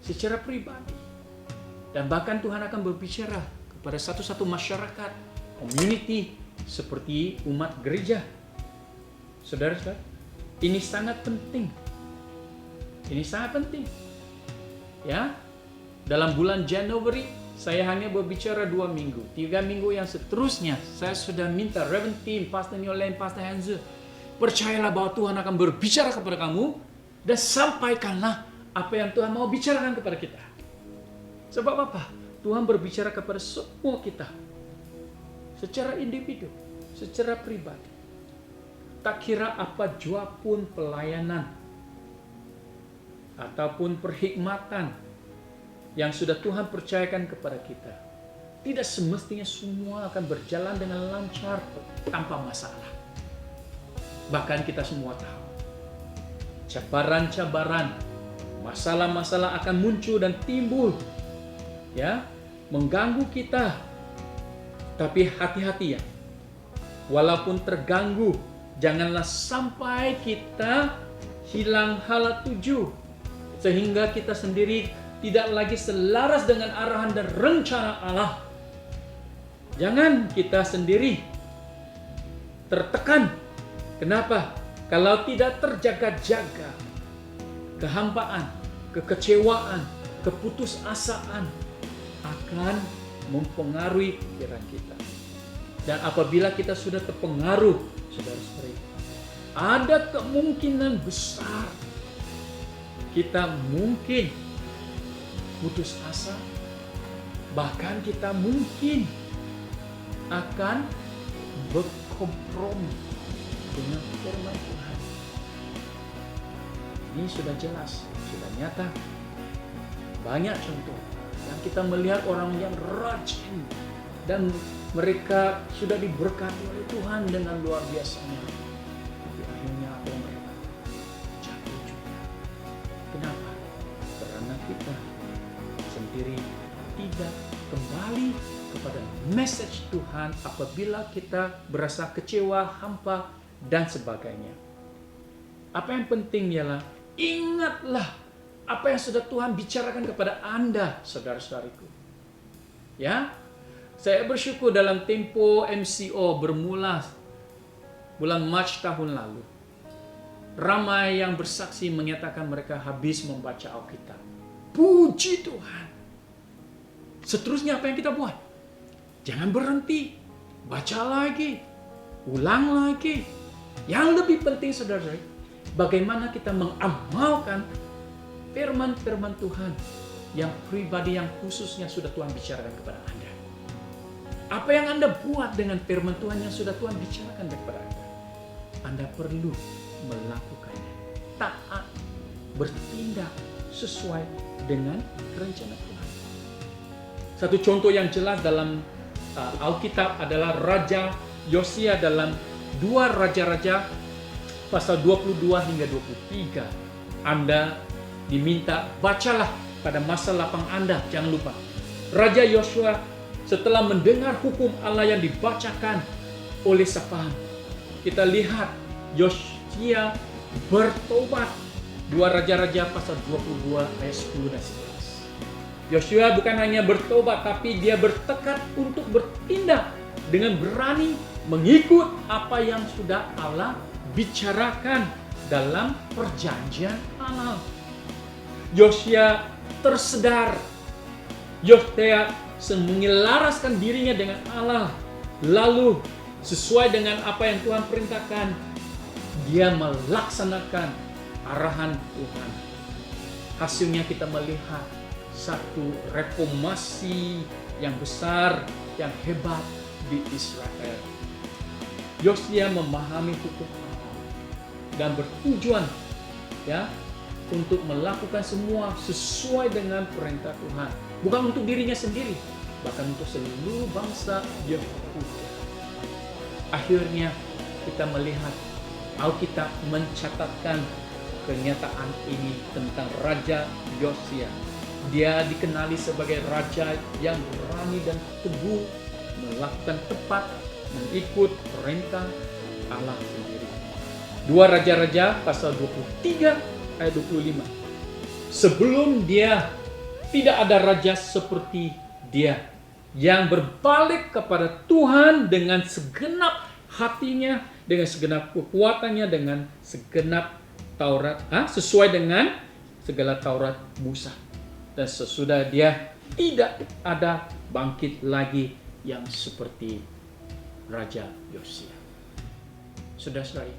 secara pribadi. Dan bahkan Tuhan akan berbicara kepada satu-satu masyarakat, community, seperti umat gereja. Saudara-saudara, ini sangat penting. Ini sangat penting. Ya, dalam bulan Januari saya hanya berbicara 2 minggu. 3 minggu yang seterusnya saya sudah minta Reverend Tim, Pastor Nyolen, Pastor Hanze, percayalah bahwa Tuhan akan berbicara kepada kamu dan sampaikanlah apa yang Tuhan mau bicarakan kepada kita. Sebab apa? Tuhan berbicara kepada semua kita secara individu, secara pribadi. Tak kira apa jua pun pelayanan ataupun perhikmatan yang sudah Tuhan percayakan kepada kita, tidak semestinya semua akan berjalan dengan lancar tanpa masalah. Bahkan kita semua tahu, cabaran-cabaran, masalah-masalah akan muncul dan timbul, ya, mengganggu kita. Tapi hati-hati ya, walaupun terganggu, janganlah sampai kita hilang hala tuju, sehingga kita sendiri tidak lagi selaras dengan arahan dan rencana Allah. Jangan kita sendiri tertekan. Kenapa? Kalau tidak terjaga-jaga, kehampaan, kekecewaan, keputusasaan akan mempengaruhi pikiran kita. Dan apabila kita sudah terpengaruh, saudara-saudari, ada kemungkinan besar kita mungkin putus asa, bahkan kita mungkin akan berkompromi dengan firman Tuhan. Ini sudah jelas, sudah nyata. Banyak contoh yang kita melihat orang yang rajin dan mereka sudah diberkati oleh Tuhan dengan luar biasanya. Tapi akhirnya apa yang mereka jatuh juga. Kenapa? Karena kita sendiri tidak kembali kepada message Tuhan apabila kita berasa kecewa, hampa, dan sebagainya. Apa yang penting ialah ingatlah apa yang sudah Tuhan bicarakan kepada Anda, saudara-saudariku. Ya, saya bersyukur dalam tempo MCO bermula bulan Mac tahun lalu, ramai yang bersaksi menyatakan mereka habis membaca Alkitab. Puji Tuhan. Seterusnya apa yang kita buat? Jangan berhenti. Baca lagi. Ulang lagi. Yang lebih penting, saudara, bagaimana kita mengamalkan firman-firman Tuhan yang pribadi, yang khususnya sudah Tuhan bicarakan kepada Anda. Apa yang Anda buat dengan firman Tuhan yang sudah Tuhan bicarakan kepada Anda? Anda perlu melakukannya. Taat, bertindak sesuai dengan rencana Tuhan. Satu contoh yang jelas dalam Alkitab adalah Raja Yosia dalam 2 Raja-Raja pasal 22 hingga 23. Anda diminta bacalah pada masa lapang Anda, jangan lupa. Raja Yosua setelah mendengar hukum Allah yang dibacakan oleh Safan, kita lihat Yosia bertobat. 2 Raja-Raja pasal 22 ayat 10 dan 11. Yosua bukan hanya bertobat, tapi dia bertekad untuk bertindak dengan berani mengikut apa yang sudah Allah bicarakan dalam perjanjian Allah. Yosia tersedar. Yosia menyelaraskan dirinya dengan Allah. Lalu sesuai dengan apa yang Tuhan perintahkan, dia melaksanakan arahan Tuhan. Hasilnya kita melihat satu reformasi yang besar, yang hebat di Israel. Yosia memahami hukum Allah dan bertujuan ya untuk melakukan semua sesuai dengan perintah Tuhan. Bukan untuk dirinya sendiri, bahkan untuk seluruh bangsa Yehuda. Akhirnya kita melihat Alkitab mencatatkan kenyataan ini tentang Raja Yosia. Dia dikenali sebagai raja yang berani dan teguh, melakukan tepat, mengikut perintah Allah sendiri. 2 Raja-Raja pasal 23 ayat 25. Sebelum dia, tidak ada raja seperti dia yang berbalik kepada Tuhan dengan segenap hatinya, dengan segenap kekuatannya, dengan segenap Taurat, sesuai dengan segala Taurat Musa. Dan sesudah dia tidak ada bangkit lagi yang seperti Raja Yosia. Saudara-saudari,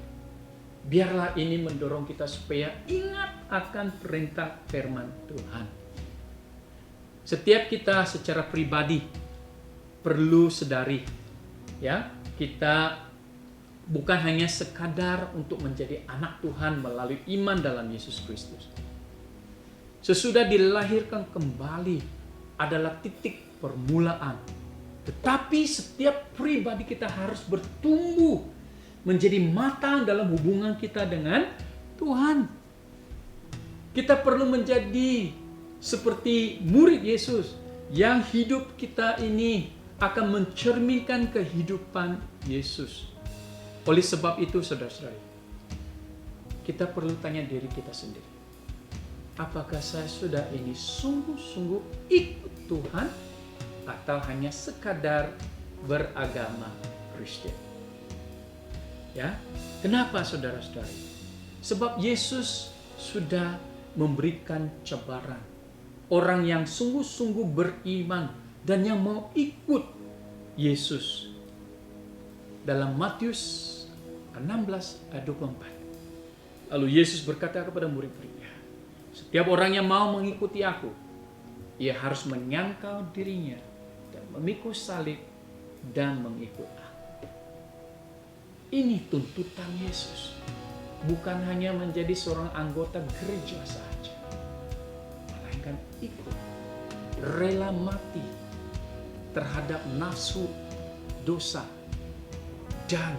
biarlah ini mendorong kita supaya ingat akan perintah firman Tuhan. Setiap kita secara pribadi perlu sadari, ya, kita bukan hanya sekadar untuk menjadi anak Tuhan melalui iman dalam Yesus Kristus. Sesudah dilahirkan kembali adalah titik permulaan. Tetapi setiap pribadi kita harus bertumbuh menjadi matang dalam hubungan kita dengan Tuhan. Kita perlu menjadi seperti murid Yesus yang hidup kita ini akan mencerminkan kehidupan Yesus. Oleh sebab itu, saudara-saudari, kita perlu tanya diri kita sendiri. Apakah saya sudah ini sungguh-sungguh ikut Tuhan atau hanya sekadar beragama Kristen? Ya, kenapa saudara-saudari? Sebab Yesus sudah memberikan cabaran. Orang yang sungguh-sungguh beriman dan yang mau ikut Yesus. Dalam Matius 16 ayat 24. Lalu Yesus berkata kepada murid-muridnya, setiap orang yang mau mengikuti aku, ia harus menyangkal dirinya dan memikul salib dan mengikut aku. Ini tuntutan Yesus. Bukan hanya menjadi seorang anggota gereja saja, melainkan ikut, rela mati terhadap nafsu dosa, dan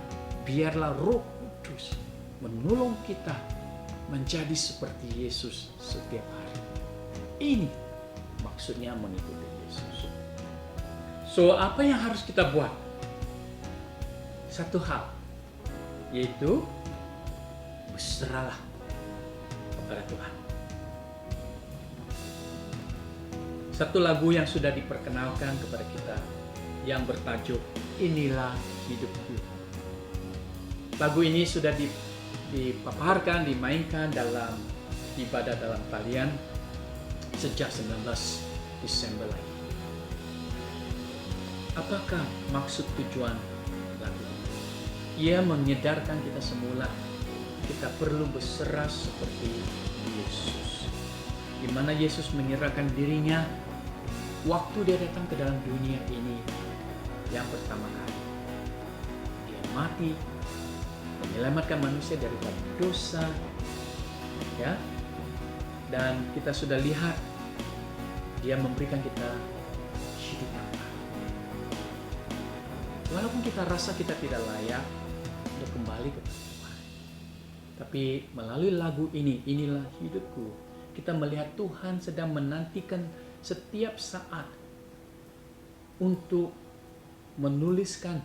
biarlah Roh Kudus menolong kita menjadi seperti Yesus setiap hari. Ini maksudnya mengikuti Yesus. So, apa yang harus kita buat? Satu hal, yaitu berserahlah kepada Tuhan. Satu lagu yang sudah diperkenalkan kepada kita yang bertajuk Inilah Hidupku. Lagu ini sudah dipaparkan, dimainkan dalam ibadah dalam talian sejak 19 Desember lalu. Apakah maksud tujuan lagu ini? Ia menyadarkan kita semula kita perlu berserah seperti Yesus. Di mana Yesus menyerahkan dirinya waktu dia datang ke dalam dunia ini yang pertama kali. Dia mati menyelamatkan manusia daripada dosa, ya. Dan kita sudah lihat dia memberikan kita hidup yang baru. Walaupun kita rasa kita tidak layak untuk kembali kepada Tuhan, tapi melalui lagu ini, Inilah Hidupku, kita melihat Tuhan sedang menantikan setiap saat untuk menuliskan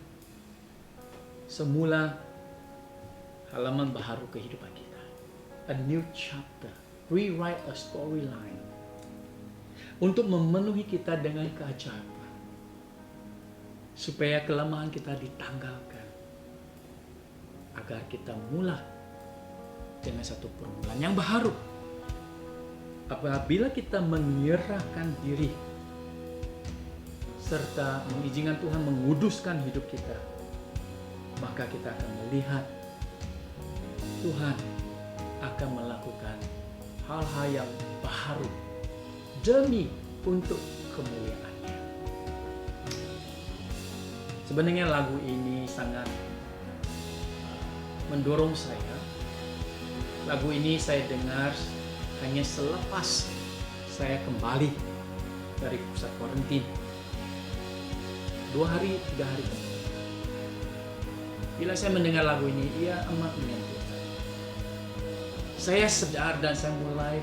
semula halaman baru kehidupan kita. A new chapter. Rewrite a storyline. Untuk memenuhi kita dengan keajaiban. Supaya kelemahan kita ditanggalkan. Agar kita mula dengan satu permulaan yang baru. Apabila kita menyerahkan diri serta mengizinkan Tuhan menguduskan hidup kita, maka kita akan melihat Tuhan akan melakukan hal-hal yang baru demi untuk kemuliaan-Nya. Sebenarnya lagu ini sangat mendorong saya. Lagu ini saya dengar hanya selepas saya kembali dari pusat kuarantin. 2 hari, 3 hari kemudian. Bila saya mendengar lagu ini, ia amat menyentuh. Saya sadar dan saya mulai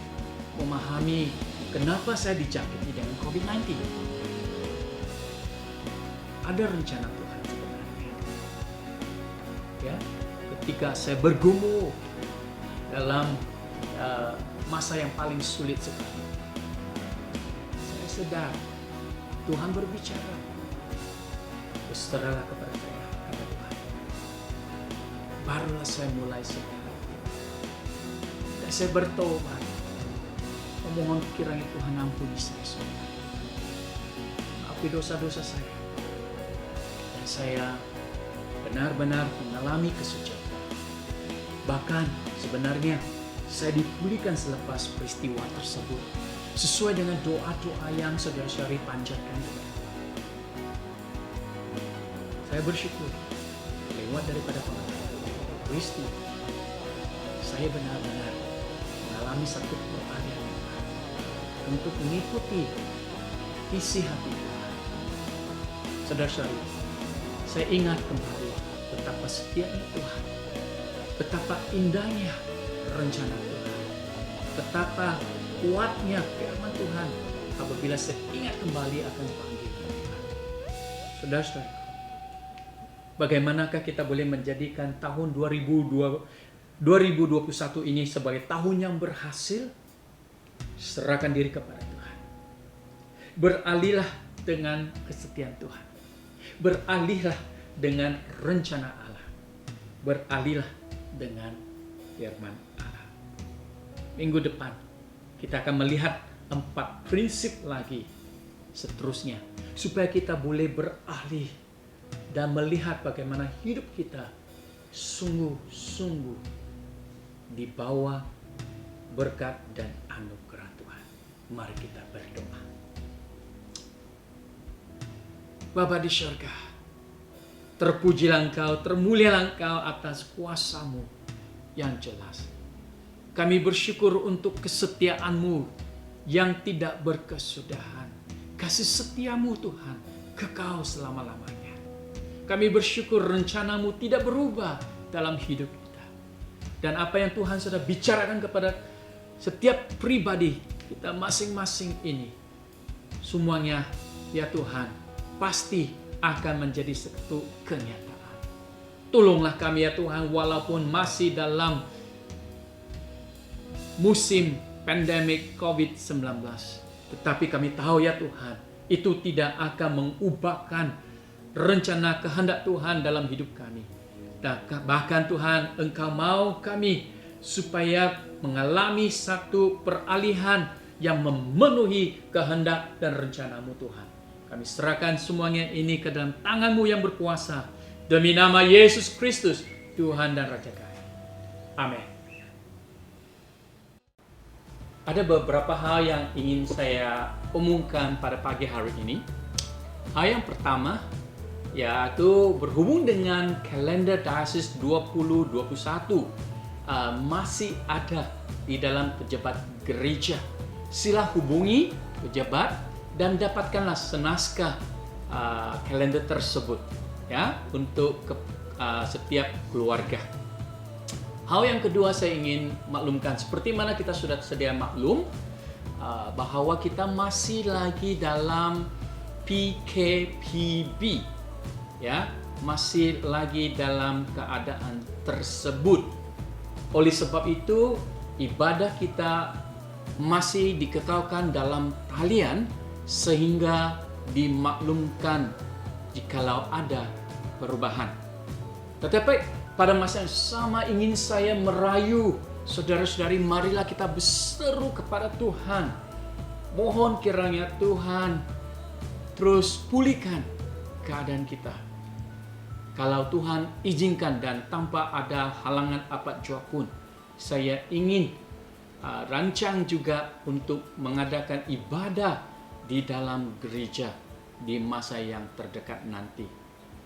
memahami kenapa saya dijangkiti dengan COVID-19. Ada rencana Tuhan sebenarnya. Ya, ketika saya bergumul dalam masa yang paling sulit sekali, saya sadar Tuhan berbicara. Berserahlah kepada saya, kata Tuhan. Barulah saya mulai sadar. Dan saya bertobat. memohon kiranya Tuhan ampuni saya semua. Maafkan dosa-dosa saya. Dan saya benar-benar mengalami kesucian. Bahkan sebenarnya saya dipulihkan selepas peristiwa tersebut, sesuai dengan doa-doa yang saudara-saudari panjatkan kepada Tuhan. Saya bersyukur lewat daripada peristiwa, saya benar-benar mengalami satu peralihan untuk mengikuti isi hati Tuhan. Saudara-saudari, saya ingat kembali betapa setianya Tuhan, betapa indahnya rencana Tuhan, betapa kuatnya firman Tuhan apabila saya ingat kembali akan panggilan Tuhan. Saudara-saudara, bagaimanakah kita boleh menjadikan tahun 2021 ini sebagai tahun yang berhasil? Serahkan diri kepada Tuhan. Beralihlah dengan kesetiaan Tuhan. Beralihlah dengan rencana Allah. Beralihlah dengan firman Allah. Minggu depan kita akan melihat 4 prinsip lagi seterusnya, supaya kita boleh beralih dan melihat bagaimana hidup kita sungguh-sungguh di bawah berkat dan anugerah Tuhan. Mari kita berdoa. Bapa di syurga, terpujilah Engkau, termulialah Engkau atas kuasa-Mu yang jelas. Kami bersyukur untuk kesetiaan-Mu yang tidak berkesudahan. Kasih setia-Mu Tuhan, kekal selama-lamanya. Kami bersyukur rencana-Mu tidak berubah dalam hidup kita. Dan apa yang Tuhan sudah bicarakan kepada setiap pribadi kita masing-masing ini, semuanya ya Tuhan, pasti akan menjadi satu kenyataan. Tolonglah kami ya Tuhan, walaupun masih dalam musim pandemik COVID-19. Tetapi kami tahu ya Tuhan, itu tidak akan mengubahkan rencana kehendak Tuhan dalam hidup kami. Bahkan Tuhan, Engkau mau kami supaya mengalami satu peralihan yang memenuhi kehendak dan rencana-Mu Tuhan. Kami serahkan semuanya ini ke dalam tangan-Mu yang berkuasa. Demi nama Yesus Kristus, Tuhan dan Raja kami. Amin. Ada beberapa hal yang ingin saya umumkan pada pagi hari ini. Hal yang pertama, yaitu berhubung dengan kalender Daesis 2021 masih ada di dalam pejabat gereja. Sila hubungi pejabat dan dapatkanlah senaskah kalender tersebut ya untuk setiap keluarga. Hal yang kedua saya ingin maklumkan, seperti mana kita sudah sedia maklum bahwa kita masih lagi dalam PKPB, ya, masih lagi dalam keadaan tersebut. Oleh sebab itu, ibadah kita masih dikekalkan dalam talian sehingga dimaklumkan jikalau ada perubahan. Tetapi pada masa yang sama ingin saya merayu saudara-saudari, marilah kita berseru kepada Tuhan. Mohon kiranya Tuhan terus pulihkan keadaan kita. Kalau Tuhan izinkan dan tanpa ada halangan apa jua pun, saya ingin rancang juga untuk mengadakan ibadah di dalam gereja di masa yang terdekat nanti.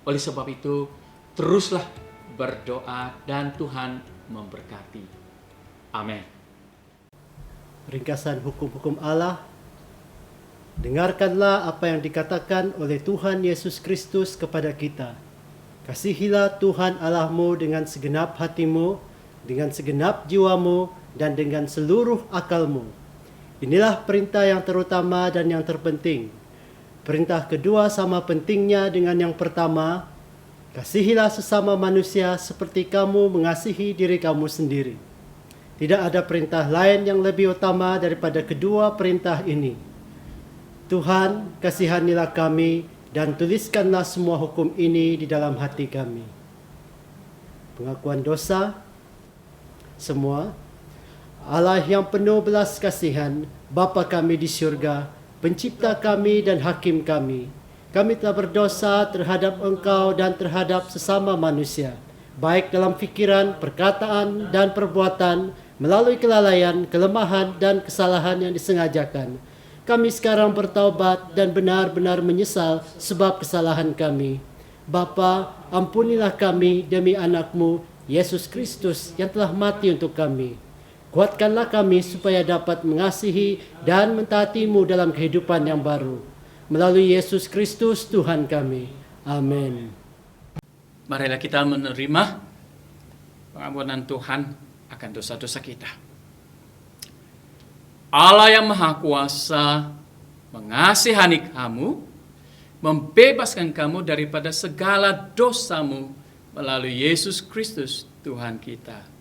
Oleh sebab itu, teruslah berdoa dan Tuhan memberkati. Amin. Ringkasan hukum-hukum Allah. Dengarkanlah apa yang dikatakan oleh Tuhan Yesus Kristus kepada kita. Kasihilah Tuhan Allahmu dengan segenap hatimu, dengan segenap jiwamu, dan dengan seluruh akalmu. Inilah perintah yang terutama dan yang terpenting. Perintah kedua sama pentingnya dengan yang pertama. Kasihilah sesama manusia seperti kamu mengasihi diri kamu sendiri. Tidak ada perintah lain yang lebih utama daripada kedua perintah ini. Tuhan, kasihanilah kami dan tuliskanlah semua hukum ini di dalam hati kami. Pengakuan dosa semua. Allah yang penuh belas kasihan, Bapa kami di syurga, pencipta kami dan hakim kami. Kami telah berdosa terhadap Engkau dan terhadap sesama manusia, baik dalam fikiran, perkataan, dan perbuatan, melalui kelalaian, kelemahan, dan kesalahan yang disengajakan. Kami sekarang bertaubat dan benar-benar menyesal sebab kesalahan kami. Bapa, ampunilah kami demi anak-Mu, Yesus Kristus yang telah mati untuk kami. Kuatkanlah kami supaya dapat mengasihi dan mentaati-Mu dalam kehidupan yang baru. Melalui Yesus Kristus Tuhan kami. Amin. Marilah kita menerima pengampunan Tuhan akan dosa-dosa kita. Allah yang Maha Kuasa mengasihani kamu, membebaskan kamu daripada segala dosamu melalui Yesus Kristus Tuhan kita,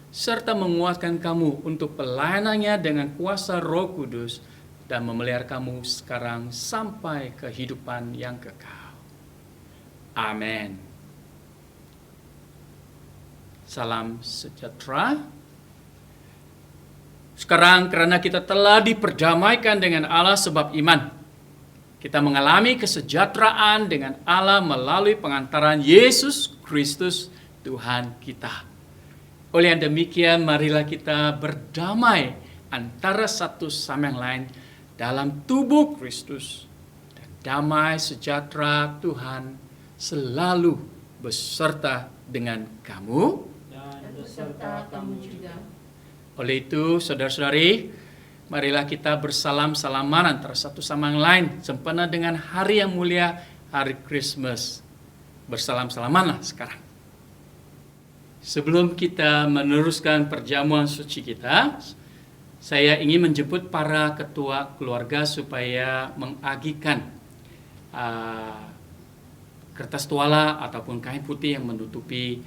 serta menguatkan kamu untuk pelayanannya dengan kuasa Roh Kudus dan memelihara kamu sekarang sampai kehidupan yang kekal. Amin. Salam sejahtera. Sekarang karena kita telah diperdamaikan dengan Allah sebab iman, kita mengalami kesejahteraan dengan Allah melalui pengantaran Yesus Kristus Tuhan kita. Oleh yang demikian, marilah kita berdamai antara satu sama yang lain dalam tubuh Kristus. Dan damai sejahtera Tuhan selalu beserta dengan kamu. Dan beserta kamu juga. Oleh itu, saudara-saudari, marilah kita bersalam-salaman antara satu sama yang lain sempena dengan hari yang mulia, hari Christmas. Bersalam-salamanlah sekarang. Sebelum kita meneruskan perjamuan suci kita, saya ingin menjemput para ketua keluarga supaya mengagikan kertas tuala ataupun kain putih yang menutupi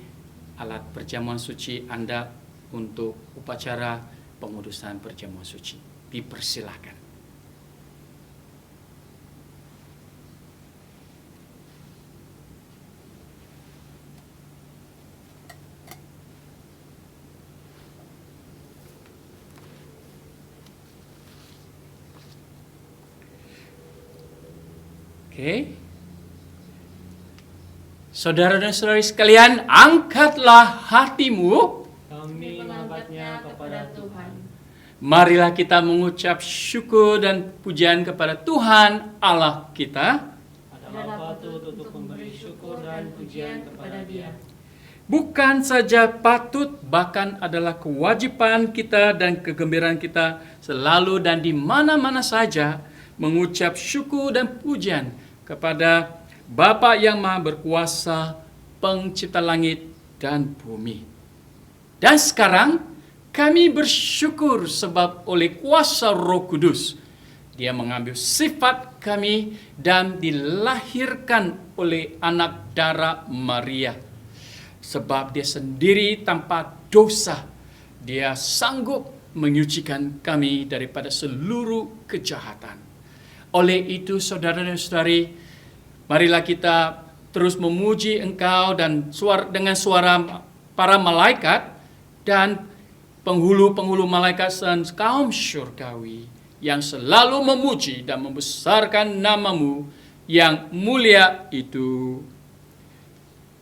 alat perjamuan suci Anda untuk upacara pengudusan perjamuan suci. Dipersilakan. Oke. Saudara dan saudari sekalian, angkatlah hatimu. Kami mengangkatnya kepada Tuhan. Marilah kita mengucap syukur dan pujian kepada Tuhan Allah kita. Adalah patut untuk memberi syukur dan pujian kepada Dia. Bukan saja patut, bahkan adalah kewajiban kita dan kegembiraan kita selalu dan di mana-mana saja mengucap syukur dan pujian kepada Bapa yang Maha Berkuasa, Pencipta langit dan bumi. Dan sekarang kami bersyukur sebab oleh kuasa Roh Kudus Dia mengambil sifat kami dan dilahirkan oleh anak darah Maria. Sebab Dia sendiri tanpa dosa, Dia sanggup menyucikan kami daripada seluruh kejahatan. Oleh itu, saudara dan saudari, marilah kita terus memuji Engkau dan dengan suara para malaikat dan penghulu-penghulu malaikat dan kaum syurgawi yang selalu memuji dan membesarkan nama-Mu yang mulia itu.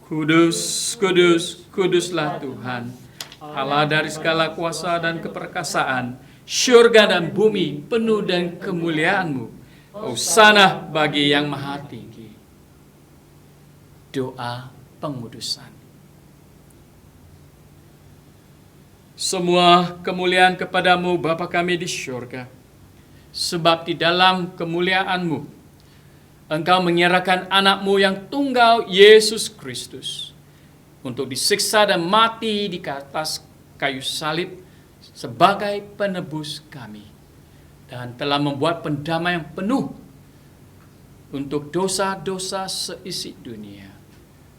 Kudus, kudus, kuduslah Tuhan, Allah dari segala kuasa dan keperkasaan. Syurga dan bumi penuh dengan kemuliaan-Mu. Hosana bagi yang maha tinggi. Doa pengudusan. Semua kemuliaan kepadamu Bapa kami di syurga. Sebab di dalam kemuliaan-Mu, Engkau menyerahkan anak-Mu yang tunggal Yesus Kristus untuk disiksa dan mati di atas kayu salib sebagai penebus kami. Dan telah membuat pendamaian penuh untuk dosa-dosa seisi dunia,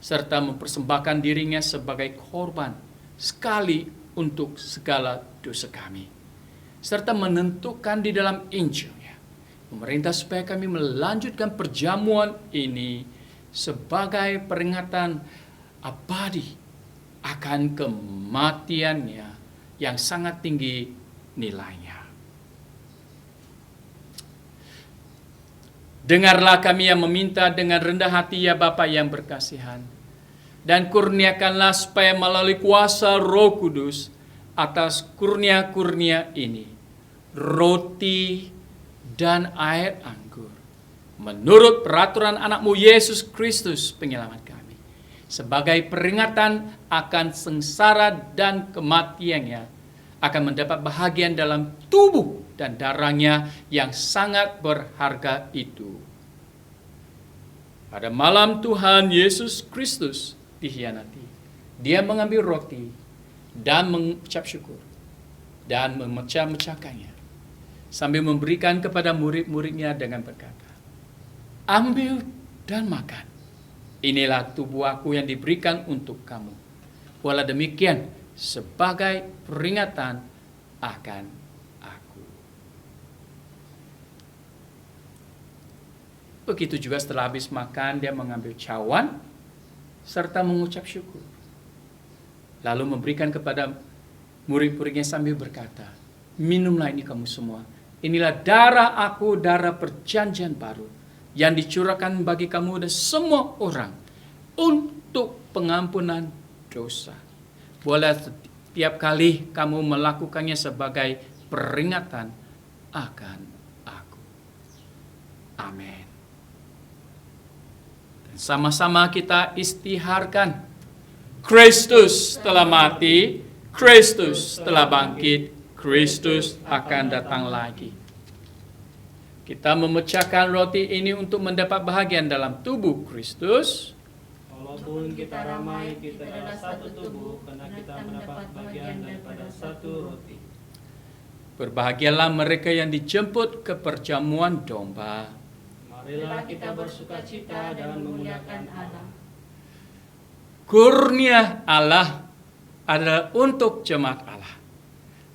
serta mempersembahkan dirinya sebagai korban sekali untuk segala dosa kami, serta menentukan di dalam Injilnya memerintah supaya kami melanjutkan perjamuan ini sebagai peringatan abadi akan kematiannya yang sangat tinggi nilainya. Dengarlah kami yang meminta dengan rendah hati ya Bapa yang berkasihan. Dan kurniakanlah supaya melalui kuasa Roh Kudus atas kurnia-kurnia ini, roti dan air anggur, menurut peraturan anakmu Yesus Kristus penyelamat kami, sebagai peringatan akan sengsara dan kematiannya, akan mendapat bahagian dalam tubuh dan darahnya yang sangat berharga itu. Pada malam Tuhan Yesus Kristus dikhianati, dia mengambil roti dan mengucap syukur dan memecah-mecahkannya sambil memberikan kepada murid-muridnya dengan berkata, ambil dan makan. Inilah tubuh aku yang diberikan untuk kamu. Walau demikian, sebagai peringatan akan aku. Begitu juga setelah habis makan, dia mengambil cawan serta mengucap syukur. Lalu memberikan kepada murid-muridnya sambil berkata, minumlah ini kamu semua. Inilah darah aku, darah perjanjian baru, yang dicurahkan bagi kamu dan semua orang untuk pengampunan dosa. Boleh setiap kali kamu melakukannya sebagai peringatan akan aku. Amin. Dan sama-sama kita istiharkan. Kristus telah mati, Kristus telah bangkit, Kristus akan datang lagi. Kita memecahkan roti ini untuk mendapat bahagian dalam tubuh Kristus. Walaupun kita ramai, kita adalah satu tubuh, karena kita mendapat bagian daripada satu roti. Berbahagialah mereka yang dijemput ke perjamuan domba. Marilah kita bersukacita dan memuliakan Allah. Kurnia Allah adalah untuk jemaat Allah.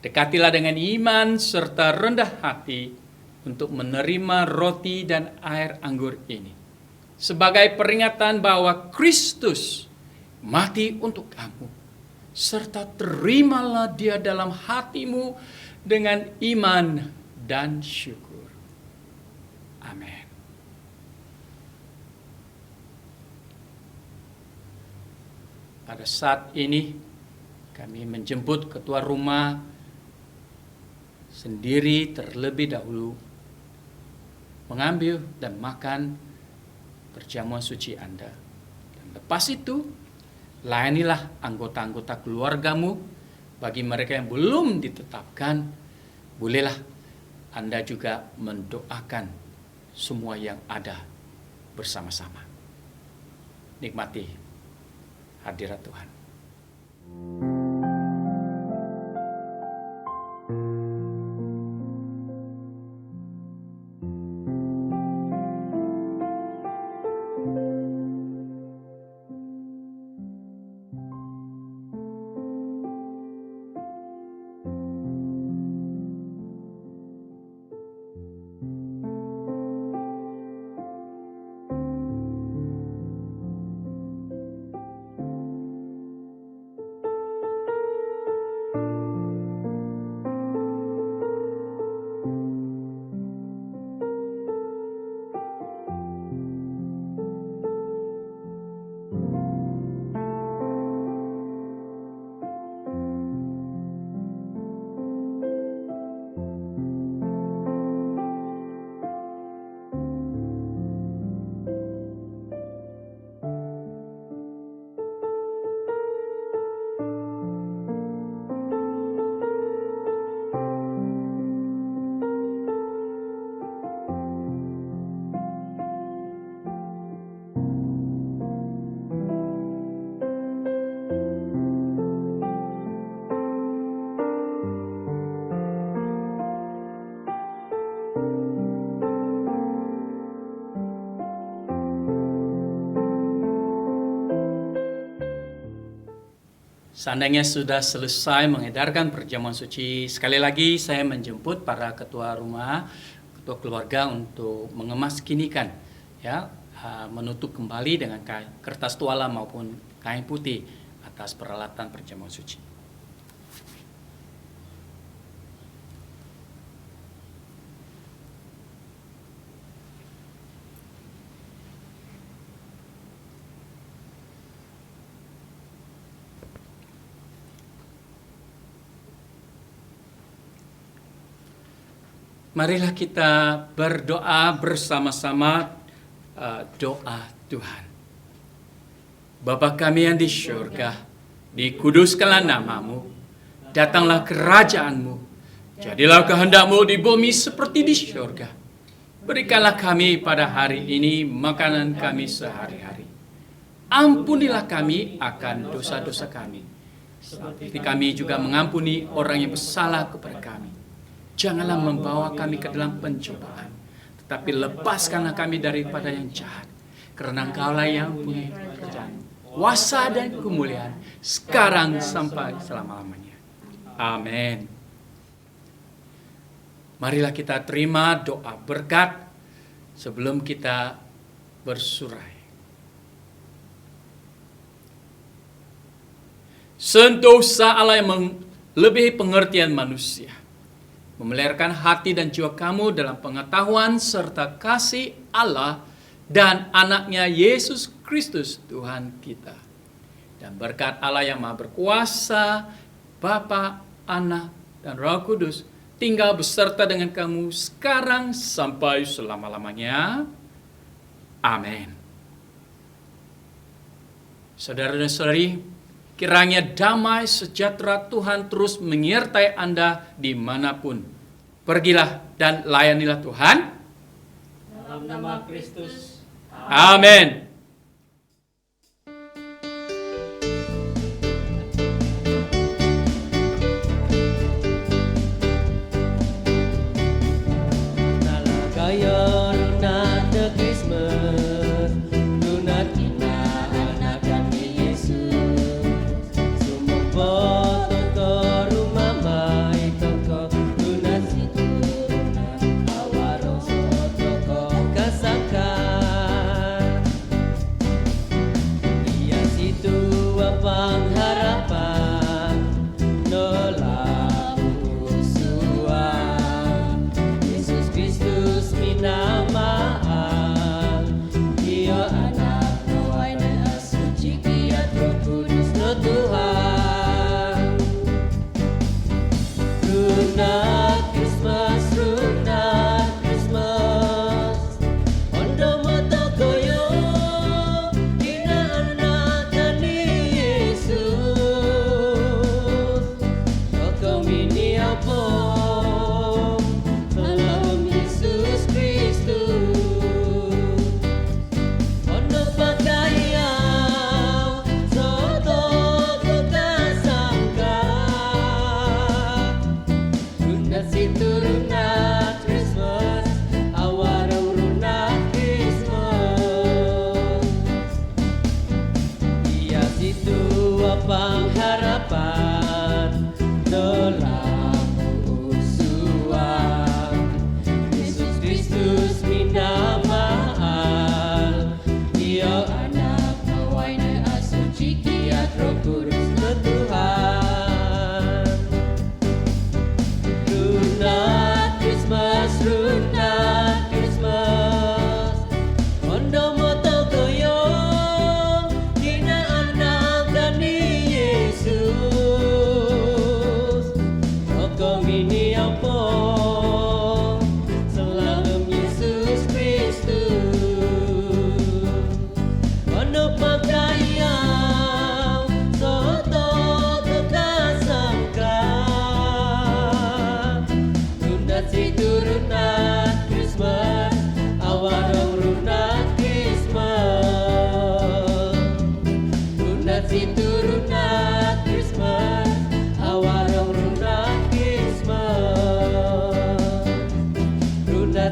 Dekatilah dengan iman serta rendah hati untuk menerima roti dan air anggur ini, sebagai peringatan bahwa Kristus mati untuk kamu, serta terimalah dia dalam hatimu dengan iman dan syukur. Amin. Pada saat ini kami menjemput ketua rumah sendiri terlebih dahulu mengambil dan makan perjamuan suci Anda. Dan lepas itu, layanilah anggota-anggota keluargamu. Bagi mereka yang belum ditetapkan, bolehlah Anda juga mendoakan semua yang ada bersama-sama. Nikmati hadirat Tuhan. Seandainya sudah selesai mengedarkan perjamuan suci, sekali lagi saya menjemput para ketua rumah, ketua keluarga untuk mengemaskinikan, ya, menutup kembali dengan kertas tuala maupun kain putih atas peralatan perjamuan suci. Marilah kita berdoa bersama-sama doa Tuhan. Bapa kami yang di syurga, dikuduskanlah namamu, datanglah kerajaanmu, jadilah kehendakmu di bumi seperti di syurga. Berikanlah kami pada hari ini makanan kami sehari-hari. Ampunilah kami akan dosa-dosa kami, seperti kami juga mengampuni orang yang bersalah kepada kami. Janganlah membawa kami ke dalam pencobaan, tetapi lepaskanlah kami daripada yang jahat. Karena Engkaulah yang punya kerajaan, kuasa dan kemuliaan, sekarang sampai selama-lamanya. Amin. Marilah kita terima doa berkat sebelum kita bersurai. Sentosa Allah yang melebihi pengertian manusia, memeliharakan hati dan jiwa kamu dalam pengetahuan serta kasih Allah dan anaknya Yesus Kristus Tuhan kita. Dan berkat Allah yang Maha Berkuasa, Bapa, Anak, dan Roh Kudus, tinggal beserta dengan kamu sekarang sampai selama-lamanya. Amin. Saudara dan saudari, kiranya damai sejahtera Tuhan terus menyertai Anda dimanapun. Pergilah dan layanilah Tuhan. Dalam nama Kristus. Amin.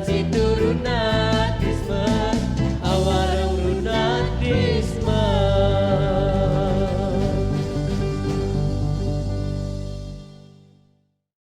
Itu